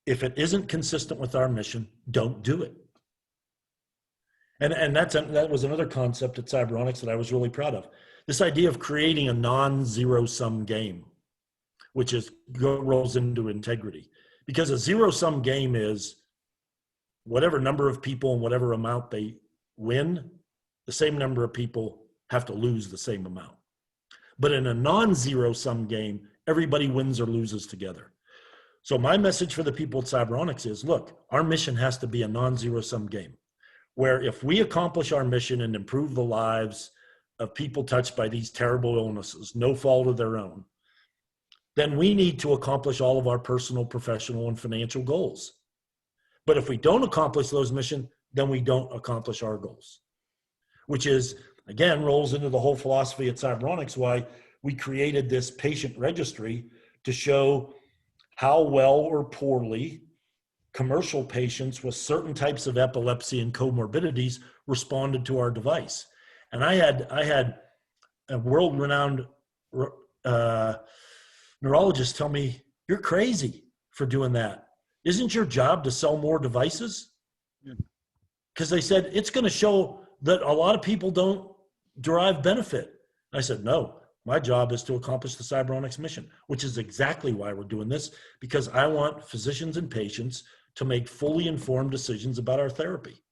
B: if it isn't consistent with our mission, don't do it. And that was another concept at Cyberonics that I was really proud of. This idea of creating a non-zero-sum game, which rolls into integrity. Because a zero-sum game is whatever number of people and whatever amount they win, the same number of people have to lose the same amount. But in a non-zero-sum game, everybody wins or loses together. So my message for the people at Cyberonics is, look, our mission has to be a non-zero-sum game, where if we accomplish our mission and improve the lives of people touched by these terrible illnesses, no fault of their own, then we need to accomplish all of our personal, professional, and financial goals. But if we don't accomplish those missions, then we don't accomplish our goals, which is, again, rolls into the whole philosophy at Cyberonics, why we created this patient registry to show how well or poorly commercial patients with certain types of epilepsy and comorbidities responded to our device. And I had a world-renowned neurologist tell me, you're crazy for doing that. Isn't your job to sell more devices? Because they said, it's going to show that a lot of people don't derive benefit. I said, no, my job is to accomplish the Cyberonics mission, which is exactly why we're doing this, because I want physicians and patients to make fully informed decisions about our therapy.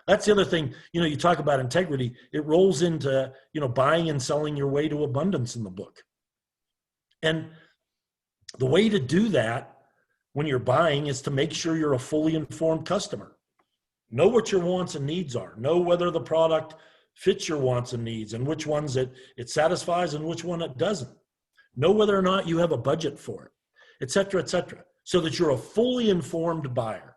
B: That's the other thing, you talk about integrity, it rolls into, buying and selling your way to abundance in the book. And the way to do that when you're buying is to make sure you're a fully informed customer. Know what your wants and needs are. Know whether the product fits your wants and needs and which ones it satisfies and which one it doesn't. Know whether or not you have a budget for it, et cetera, so that you're a fully informed buyer.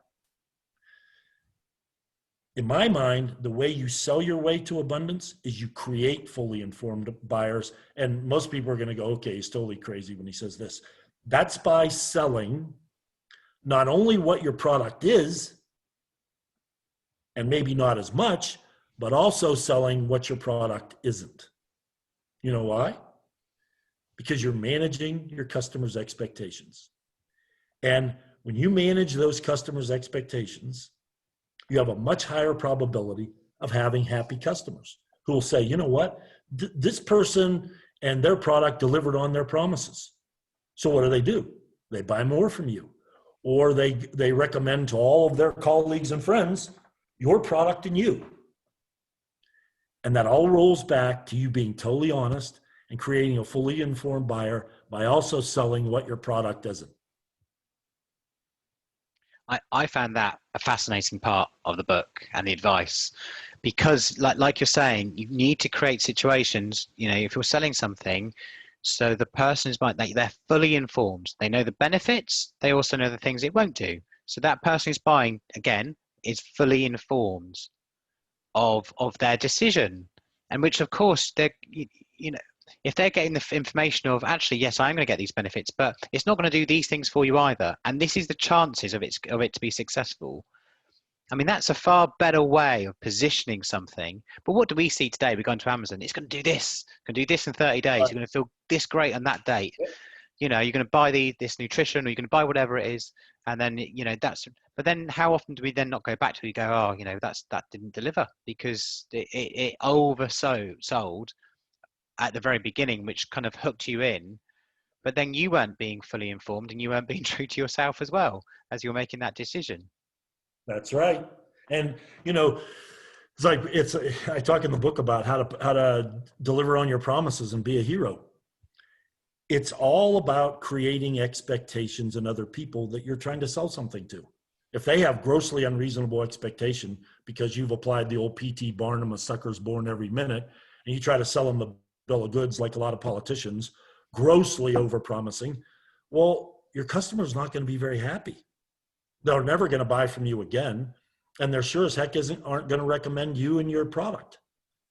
B: In my mind, the way you sell your way to abundance is you create fully informed buyers. And most people are going to go, okay, he's totally crazy when he says this. That's by selling not only what your product is, and maybe not as much, but also selling what your product isn't. You know why? Because you're managing your customers' expectations. And when you manage those customers' expectations, you have a much higher probability of having happy customers who will say, you know what, this person and their product delivered on their promises. So what do? They buy more from you, or they recommend to all of their colleagues and friends your product and you. And that all rolls back to you being totally honest and creating a fully informed buyer by also selling what your product isn't.
A: I found that a fascinating part of the book and the advice, because like you're saying, you need to create situations, if you're selling something, so the person is they're fully informed. They know the benefits. They also know the things it won't do. So that person who's buying, again, is fully informed of their decision. And which, of course, if they're getting the information of, actually, yes, I'm going to get these benefits, but it's not going to do these things for you either, and this is the chances of it to be successful. I mean, that's a far better way of positioning something. But what do we see today? We go into Amazon, it's going to do this, going to do this in 30 days. You're going to feel this great on that date. You're going to buy this nutrition, or you're going to buy whatever it is. And then, but then how often do we then not go back to it? We go, oh, that didn't deliver because it oversold at the very beginning, which kind of hooked you in. But then you weren't being fully informed, and you weren't being true to yourself as well as you're making that decision.
B: That's right. And, I talk in the book about how to deliver on your promises and be a hero. It's all about creating expectations in other people that you're trying to sell something to. If they have grossly unreasonable expectation because you've applied the old P.T. Barnum, a sucker's born every minute, and you try to sell them the bill of goods like a lot of politicians, grossly overpromising, well, your customer's not going to be very happy. They're never going to buy from you again, and they're sure as heck aren't going to recommend you and your product.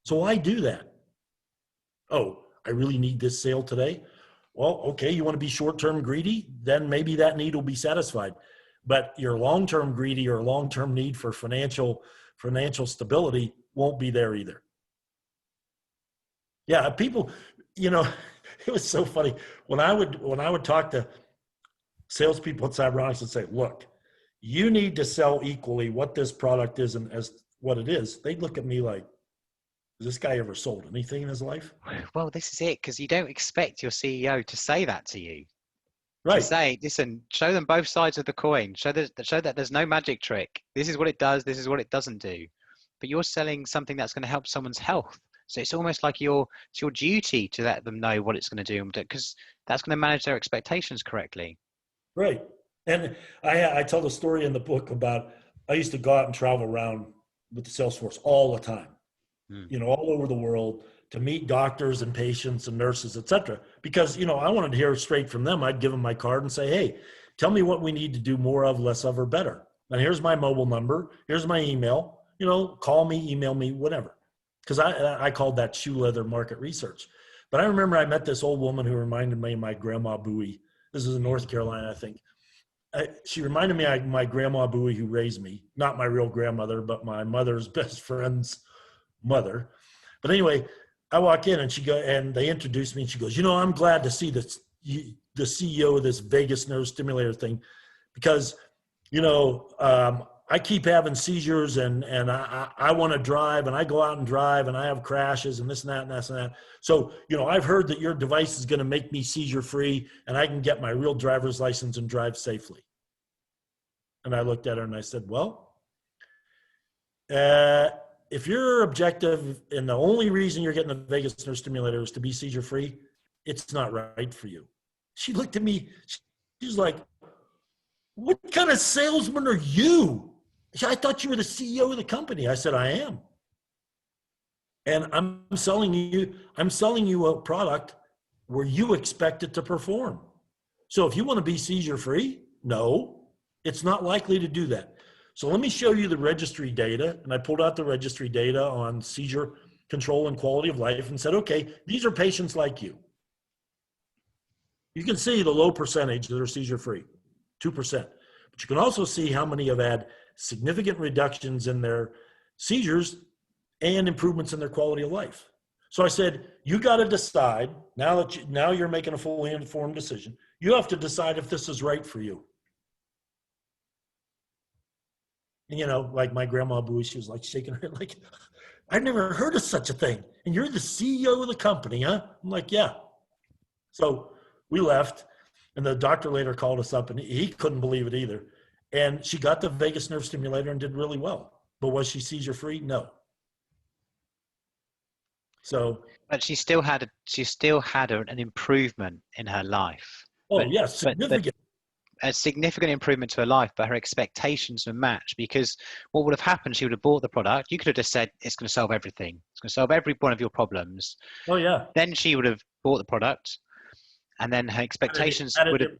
B: So why do that? Oh, I really need this sale today. Well, okay, you want to be short-term greedy? Then maybe that need will be satisfied. But your long-term greedy or long-term need for financial stability won't be there either. Yeah, people, it was so funny. When I would talk to salespeople at Cyberonics and say, look, you need to sell equally what this product is and as what it is, they'd look at me like, has this guy ever sold anything in his life?
A: Well, this is it, because you don't expect your CEO to say that to you.
B: Right.
A: To say, listen, show them both sides of the coin. Show that there's no magic trick. This is what it does. This is what it doesn't do. But you're selling something that's going to help someone's health. So it's almost like it's your duty to let them know what it's going to do, because that's going to manage their expectations correctly.
B: Right. And I tell the story in the book about, I used to go out and travel around with the sales force all the time, all over the world, to meet doctors and patients and nurses, et cetera. Because, I wanted to hear straight from them. I'd give them my card and say, hey, tell me what we need to do more of, less of, or better. And here's my mobile number. Here's my email. Call me, email me, whatever. Because I called that shoe leather market research. But I remember I met this old woman who reminded me of my grandma Bowie. This is in North Carolina, I think. She reminded me of my grandma Bowie, who raised me. Not my real grandmother, but my mother's best friend's mother. But anyway, I walk in and they introduced me, and she goes, I'm glad to see the CEO of this vagus nerve stimulator thing, because, I keep having seizures and I want to drive, and I go out and drive, and I have crashes and this and that and that and that. So, I've heard that your device is going to make me seizure free, and I can get my real driver's license and drive safely. And I looked at her and I said, well, if your objective and the only reason you're getting the vagus nerve stimulator is to be seizure free, it's not right for you. She looked at me. She's like, what kind of salesman are you? I thought you were the CEO of the company. I said, I am. And I'm selling you a product where you expect it to perform. So if you want to be seizure free, no, it's not likely to do that. So let me show you the registry data. And I pulled out the registry data on seizure control and quality of life and said, okay, these are patients like you. You can see the low percentage that are seizure free, 2%. But you can also see how many have had significant reductions in their seizures and improvements in their quality of life. So I said, you got to decide now you're making a fully informed decision. You have to decide if this is right for you. And, like my grandma Boo, she was like shaking her head, like, I've never heard of such a thing. And you're the CEO of the company, huh? I'm like, yeah. So we left, and the doctor later called us up, and he couldn't believe it either. And she got the vagus nerve stimulator and did really well. But was she seizure free? No. So,
A: but she still had an improvement in her life.
B: oh yeah, significant.
A: A significant improvement to her life, but her expectations were matched, because what would have happened, she would have bought the product. You could have just said, it's going to solve everything. It's going to solve every one of your problems.
B: Oh yeah.
A: Then she would have bought the product, and then her expectations would have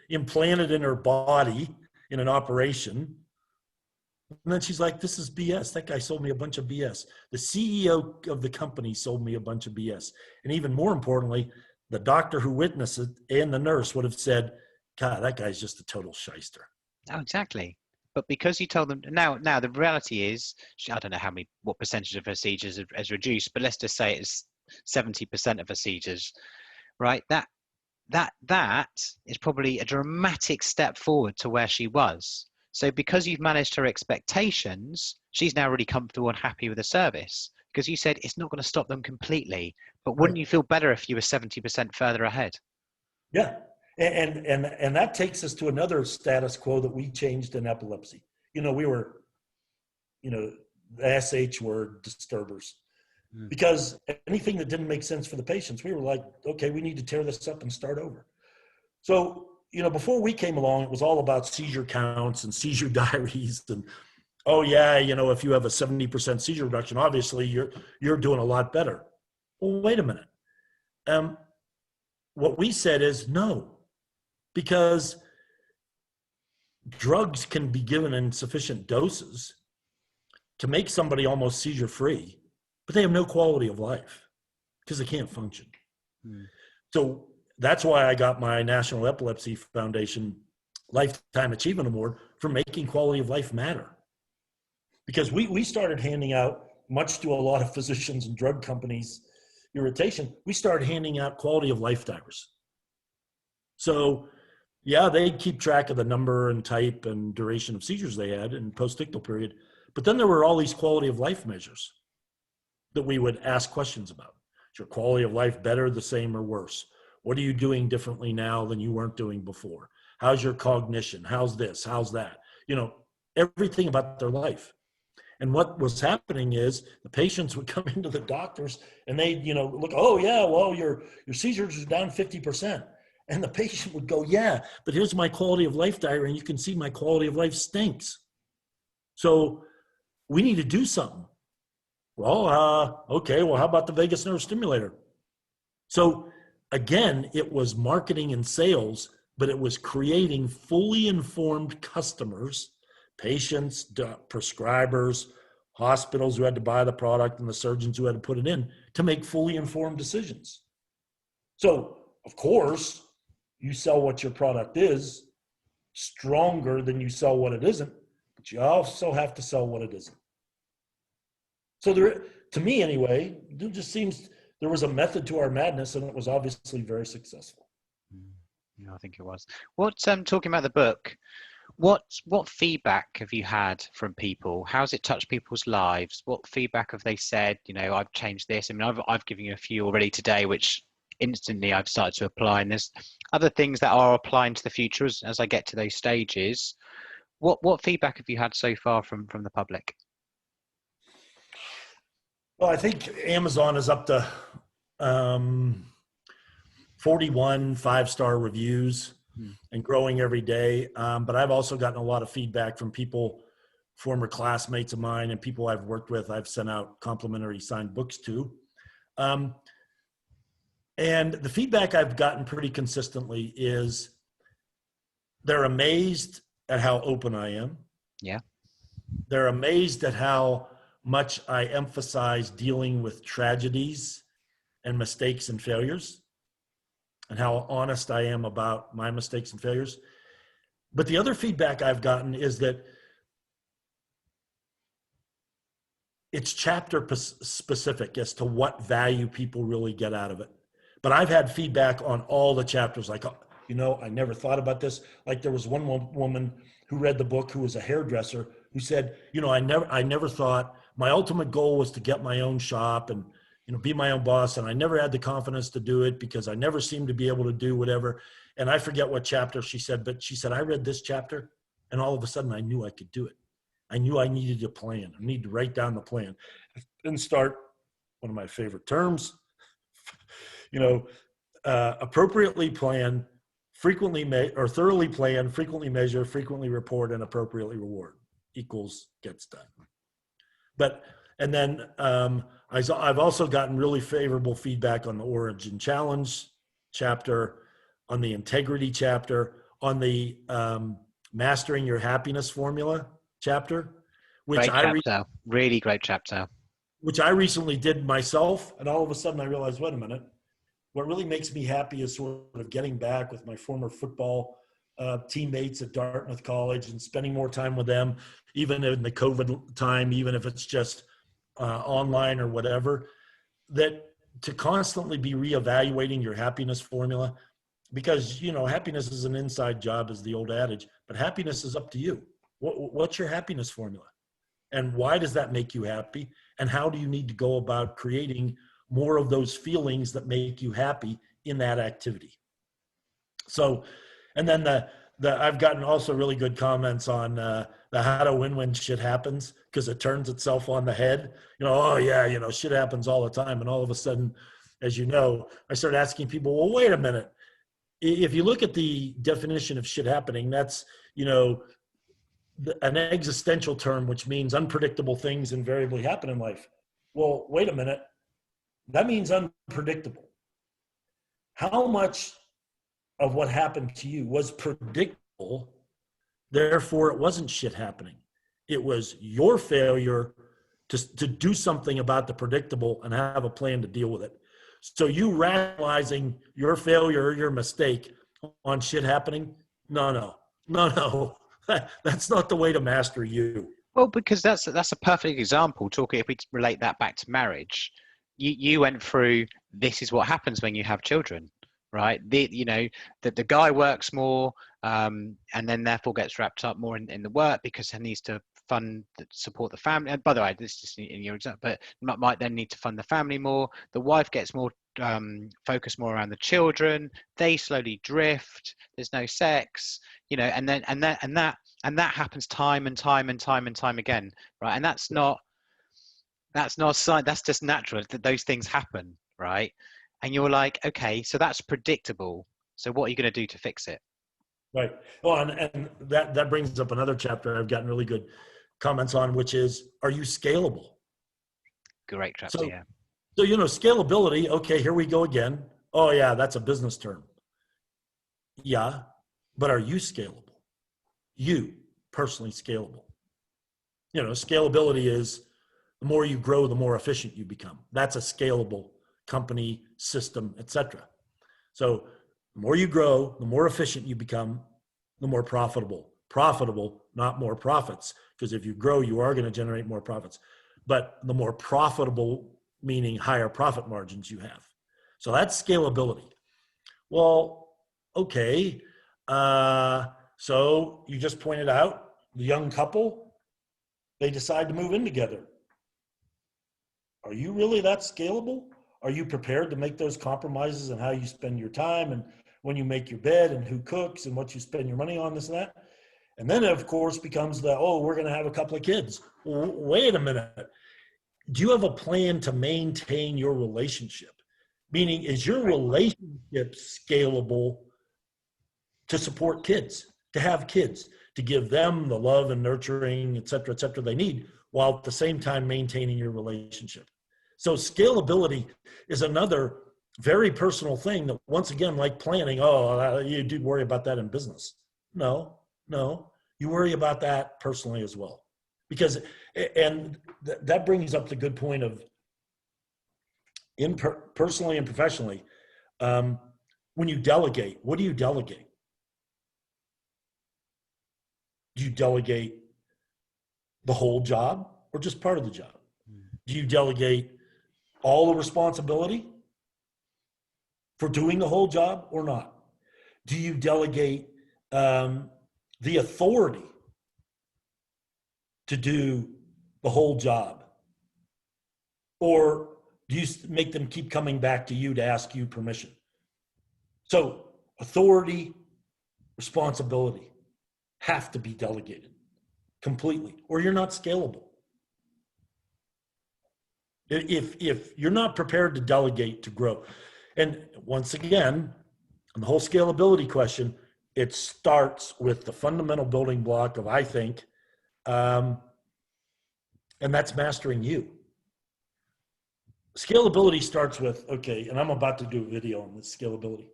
B: implanted in her body in an operation. And then she's like, this is BS. That guy sold me a bunch of BS. The CEO of the company sold me a bunch of BS. And even more importantly, the doctor who witnessed it and the nurse would have said, God, that guy's just a total shyster.
A: Oh, exactly. But because you told them now the reality is, I don't know what percentage of her seizures has reduced, but let's just say it's 70% of her seizures, right? That is probably a dramatic step forward to where she was. So because you've managed her expectations, she's now really comfortable and happy with the service, because you said it's not going to stop them completely. But wouldn't you feel better if you were 70% further ahead?
B: Yeah. And that takes us to another status quo that we changed in epilepsy. We were, the SH word, disturbers. Because anything that didn't make sense for the patients, we were like, okay, we need to tear this up and start over. So, before we came along, it was all about seizure counts and seizure diaries. And, oh yeah, if you have a 70% seizure reduction, obviously you're doing a lot better. Well, wait a minute. What we said is no, because drugs can be given in sufficient doses to make somebody almost seizure free, but they have no quality of life because they can't function. So that's why I got my National Epilepsy Foundation Lifetime Achievement Award for making quality of life matter. Because we started handing out, much to a lot of physicians and drug companies' irritation, we started handing out quality of life diaries. So yeah, they keep track of the number and type and duration of seizures they had in post-ictal period. But then there were all these quality of life measures that we would ask questions about. Is your quality of life better, the same, or worse? What are you doing differently now than you weren't doing before? How's your cognition? How's this? How's that? Everything about their life. And what was happening is the patients would come into the doctors and they, look, oh yeah, well, your seizures are down 50%. And the patient would go, yeah, but here's my quality of life diary, and you can see my quality of life stinks. So we need to do something. Well, okay, well, how about the vagus nerve stimulator? So again, it was marketing and sales, but it was creating fully informed customers, patients, prescribers, hospitals who had to buy the product, and the surgeons who had to put it in to make fully informed decisions. So, of course, you sell what your product is stronger than you sell what it isn't, but you also have to sell what it isn't. So to me anyway, it just seems there was a method to our madness, and it was obviously very successful.
A: Yeah, I think it was. Talking about the book, what feedback have you had from people? How's it touched people's lives? What feedback have they said? I've changed this. I mean, I've given you a few already today, which instantly I've started to apply, and there's other things that are applying to the future as I get to those stages. What feedback have you had so far from the public?
B: Well, I think Amazon is up to 41 5-star reviews and growing every day. But I've also gotten a lot of feedback from people, former classmates of mine and people I've worked with. I've sent out complimentary signed books to. And the feedback I've gotten pretty consistently is they're amazed at how open I am.
A: Yeah.
B: They're amazed at how much I emphasize dealing with tragedies and mistakes and failures, and how honest I am about my mistakes and failures. But the other feedback I've gotten is that it's chapter specific as to what value people really get out of it. But I've had feedback on all the chapters, like, I never thought about this. Like there was one woman who read the book who was a hairdresser who said, I never thought my ultimate goal was to get my own shop and, be my own boss. And I never had the confidence to do it because I never seemed to be able to do whatever. And I forget what chapter she said, but she said, I read this chapter and all of a sudden I knew I could do it. I knew I needed a plan. I need to write down the plan and start one of my favorite terms, appropriately plan, thoroughly plan, frequently measure, frequently report, and appropriately reward equals gets done. And then I've also gotten really favorable feedback on the Origin Challenge chapter, on the Integrity chapter, on the Mastering Your Happiness Formula chapter,
A: really great chapter.
B: Which I recently did myself, and all of a sudden I realized, wait a minute, what really makes me happy is sort of getting back with my former football teammates at Dartmouth College and spending more time with them, even in the COVID time, even if it's just online or whatever, that to constantly be reevaluating your happiness formula, because, happiness is an inside job, is the old adage, but happiness is up to you. What's your happiness formula? And why does that make you happy? And how do you need to go about creating more of those feelings that make you happy in that activity? So, and then I've gotten also really good comments on the how to win when shit happens, because it turns itself on the head. Shit happens all the time. And all of a sudden, as you know, I start asking people, well, wait a minute. If you look at the definition of shit happening, that's, an existential term, which means unpredictable things invariably happen in life. Well, wait a minute. That means unpredictable. How much of what happened to you was predictable, therefore it wasn't shit happening? It was your failure to do something about the predictable and have a plan to deal with it. So you rationalizing your failure or your mistake on shit happening? No. That's not the way to master you.
A: Well, because that's a perfect example. If we relate that back to marriage, you went through, this is what happens when you have children, right? The guy works more, and then therefore gets wrapped up more in the work because he needs to support the family. And by the way, this is just in your example, but might then need to fund the family more. The wife gets more focused more around the children. They slowly drift. There's no sex, and that happens time and time again, right? And that's not science. That's just natural that those things happen, right? And you're like, okay, so that's predictable. So what are you going to do to fix it?
B: Right. Well, and that brings up another chapter I've gotten really good comments on, which is, are you scalable?
A: Great chapter, yeah.
B: So, scalability, okay, here we go again. Oh yeah, that's a business term. Yeah, but are you scalable? You personally scalable? Scalability is the more you grow, the more efficient you become. That's a scalable company, system, etc. So the more you grow, the more efficient you become, the more profitable. Profitable, not more profits, because if you grow, you are going to generate more profits. But the more profitable, meaning higher profit margins you have. So that's scalability. Well, okay. So you just pointed out the young couple, they decide to move in together. Are you really that scalable? Are you prepared to make those compromises in how you spend your time and when you make your bed and who cooks and what you spend your money on, this and that? And then, of course, becomes we're going to have a couple of kids. Wait a minute. Do you have a plan to maintain your relationship? Meaning, is your relationship scalable to support kids, to have kids, to give them the love and nurturing, et cetera, they need, while at the same time maintaining your relationship? So scalability is another very personal thing that, once again, like planning, you do worry about that in business. No, you worry about that personally as well. Because, and that brings up the good point of personally and professionally, when you delegate, what do you delegate? Do you delegate the whole job or just part of the job? Do you delegate all the responsibility for doing the whole job or not? Do you delegate the authority to do the whole job? Or do you make them keep coming back to you to ask you permission? So authority, responsibility have to be delegated completely, or you're not scalable. If you're not prepared to delegate to grow, and once again, on the whole scalability question, it starts with the fundamental building block of, I think, and that's mastering you. Scalability starts with, okay, and I'm about to do a video on this scalability.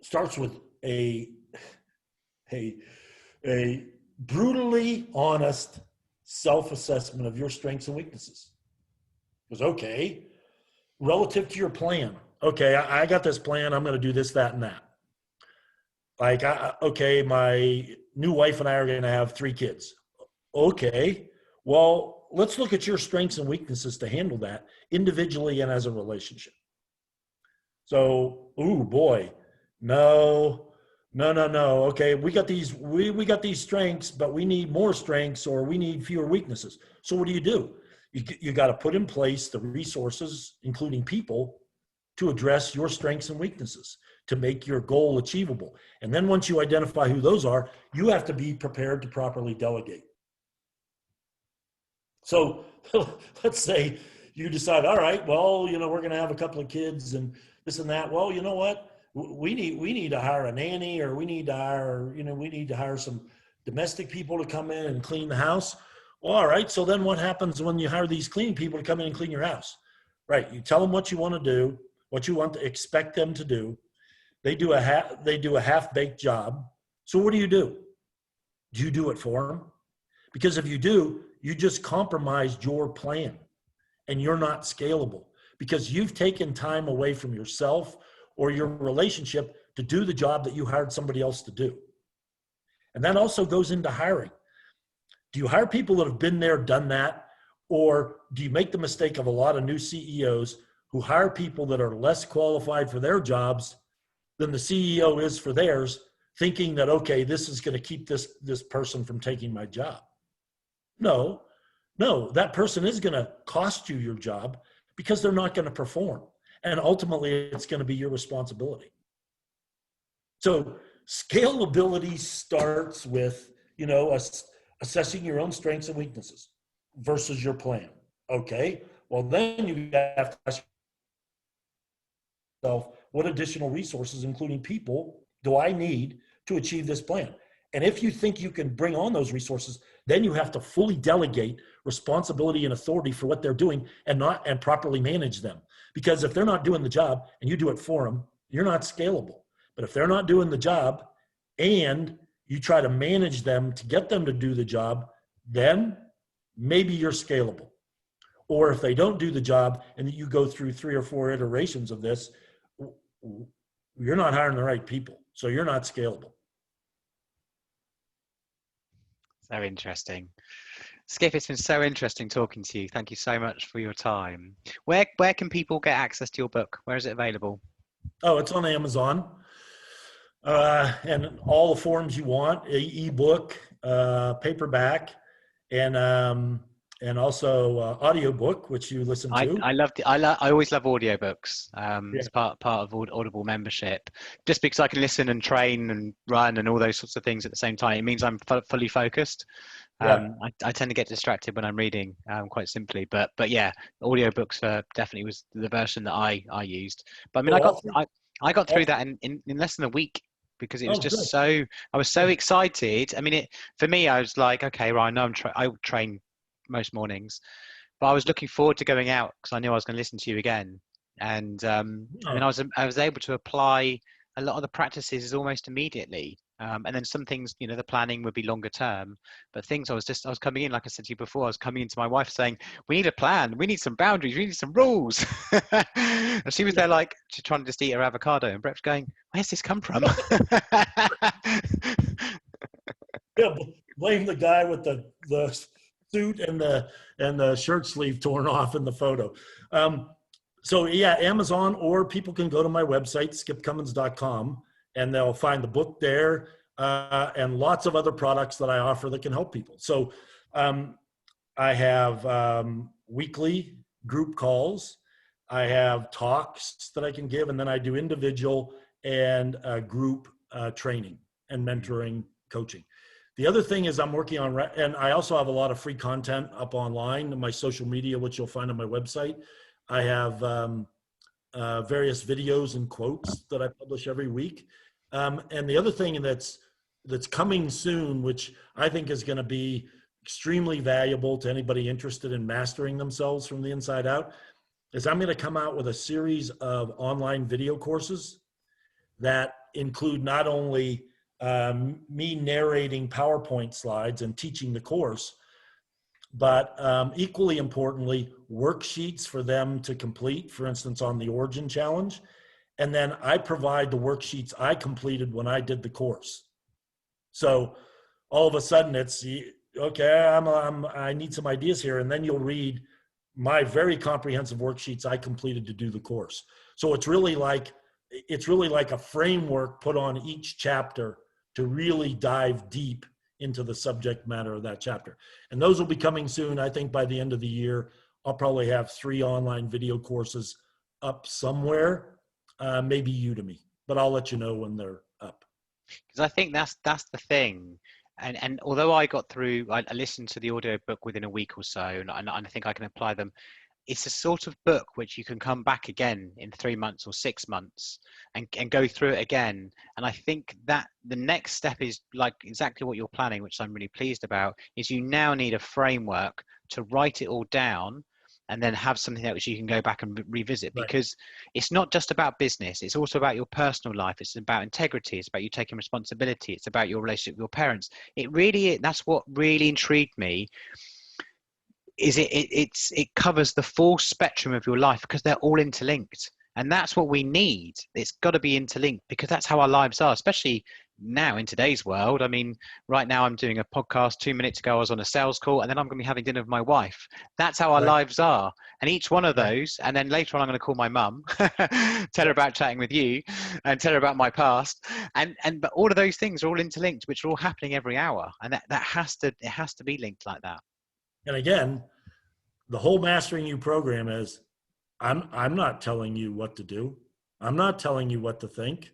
B: Starts with a brutally honest self-assessment of your strengths and weaknesses. Because, okay, relative to your plan, okay, I got this plan, I'm going to do this, that, and that. Like, okay, my new wife and I are going to have 3 kids. Okay, well, let's look at your strengths and weaknesses to handle that individually and as a relationship. So, ooh, boy, no. Okay, we got these strengths, but we need more strengths, or we need fewer weaknesses. So what do? You got to put in place the resources, including people, to address your strengths and weaknesses, to make your goal achievable. And then once you identify who those are, you have to be prepared to properly delegate. So let's say you decide, all right, well, we're going to have a couple of kids and this and that. Well, you know what? We need to hire a nanny, or we need to hire some domestic people to come in and clean the house. Well, all right. So then what happens when you hire these cleaning people to come in and clean your house? Right. You tell them what you want to do, what you want to expect them to do. They do a half-baked job. So what do? Do you do it for them? Because if you do, you just compromised your plan, and you're not scalable because you've taken time away from yourself or your relationship to do the job that you hired somebody else to do. And that also goes into hiring. Do you hire people that have been there, done that? Or do you make the mistake of a lot of new CEOs who hire people that are less qualified for their jobs than the CEO is for theirs, thinking that, okay, this is going to keep this person from taking my job? No, that person is going to cost you your job because they're not going to perform. And ultimately, it's going to be your responsibility. So scalability starts with, assessing your own strengths and weaknesses versus your plan. Okay, well, then you have to ask yourself, what additional resources, including people, do I need to achieve this plan? And if you think you can bring on those resources, then you have to fully delegate responsibility and authority for what they're doing and properly manage them. Because if they're not doing the job and you do it for them, you're not scalable. But if they're not doing the job and you try to manage them to get them to do the job, then maybe you're scalable. Or if they don't do the job and you go through 3 or 4 iterations of this, you're not hiring the right people. So you're not scalable.
A: So interesting. Skip, it's been so interesting talking to you. Thank you so much for your time. Where can people get access to your book? Where is it available?
B: Oh, it's on Amazon. And all the forms you want, ebook, paperback, and also audiobook, which you listen to.
A: I always love audiobooks. It's part of Audible membership, just because I can listen and train and run and all those sorts of things at the same time. It means I'm fully focused. I tend to get distracted when I'm reading, quite simply. But yeah, audiobooks definitely was the version that I used. But I mean, I got through that in less than a week. Because it was just I was so excited. I mean, for me, I was like, okay, right, I know I train most mornings, but I was looking forward to going out because I knew I was going to listen to you again. And then I was able to apply a lot of the practices almost immediately. And then some things, the planning would be longer term, but things I was coming in, like I said to you before, I was coming into my wife saying, we need a plan, we need some boundaries, we need some rules. And she was there like, she's trying to just eat her avocado, and Brett's going, where's this come from?
B: Yeah, blame the guy with the suit and the shirt sleeve torn off in the photo. So yeah, Amazon, or people can go to my website, skipcummins.com, and they'll find the book there, and lots of other products that I offer that can help people. So I have weekly group calls. I have talks that I can give, and then I do individual and group training and mentoring coaching. The other thing is I'm working on, and I also have a lot of free content up online on my social media, which you'll find on my website. I have various videos and quotes that I publish every week. And the other thing that's coming soon, which I think is going to be extremely valuable to anybody interested in mastering themselves from the inside out, is I'm going to come out with a series of online video courses that include not only me narrating PowerPoint slides and teaching the course, but equally importantly, worksheets for them to complete, for instance, on the Origin Challenge. And then I provide the worksheets I completed when I did the course. So all of a sudden it's, okay, I need some ideas here. And then you'll read my very comprehensive worksheets I completed to do the course. So it's really like a framework put on each chapter to really dive deep into the subject matter of that chapter. And those will be coming soon. I think by the end of the year, I'll probably have 3 online video courses up somewhere, maybe Udemy, but I'll let you know when they're up.
A: Because I think that's the thing. And although I listened to the audio book within a week or so, and I think I can apply them. It's a sort of book which you can come back again in 3 months or 6 months and go through it again. And I think that the next step is like exactly what you're planning, which I'm really pleased about, is you now need a framework to write it all down and then have something that which you can go back and revisit.
B: Right.
A: Because it's not just about business. It's also about your personal life. It's about integrity. It's about you taking responsibility. It's about your relationship with your parents. It really is. That's what really intrigued me. Is it covers the full spectrum of your life because they're all interlinked, and that's what we need. It's got to be interlinked because that's how our lives are, especially now in today's world. I mean, right now I'm doing a podcast. 2 minutes ago I was on a sales call, and then I'm going to be having dinner with my wife. That's how our lives are, and each one of those, and then later on I'm going to call my mum, tell her about chatting with you, and tell her about my past, but all of those things are all interlinked, which are all happening every hour, and that has to be linked like that.
B: And again, the whole Mastering You program is, I'm not telling you what to do. I'm not telling you what to think.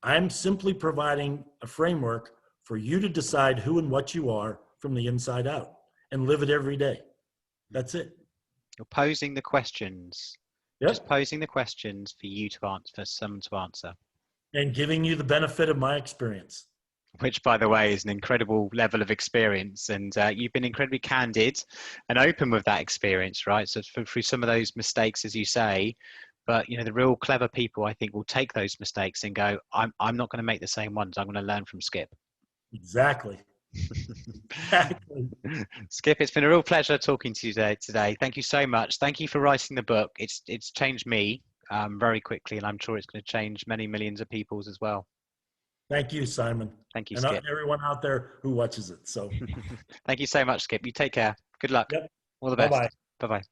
B: I'm simply providing a framework for you to decide who and what you are from the inside out and live it every day. That's it.
A: You're posing the questions.
B: Yep.
A: Just posing the questions for you to answer, for someone to answer.
B: And giving you the benefit of my experience.
A: Which, by the way, is an incredible level of experience. And you've been incredibly candid and open with that experience, right? So through some of those mistakes, as you say, but the real clever people, I think, will take those mistakes and go, I'm not going to make the same ones. I'm going to learn from Skip.
B: Exactly. Exactly.
A: Skip, it's been a real pleasure talking to you today. Thank you so much. Thank you for writing the book. It's changed me very quickly, and I'm sure it's going to change many millions of people's as well.
B: Thank you, Simon.
A: Thank you,
B: and
A: Skip.
B: Everyone out there who watches it. So
A: thank you so much, Skip. You take care. Good luck.
B: Yep.
A: All the best.
B: Bye-bye.
A: Bye-bye.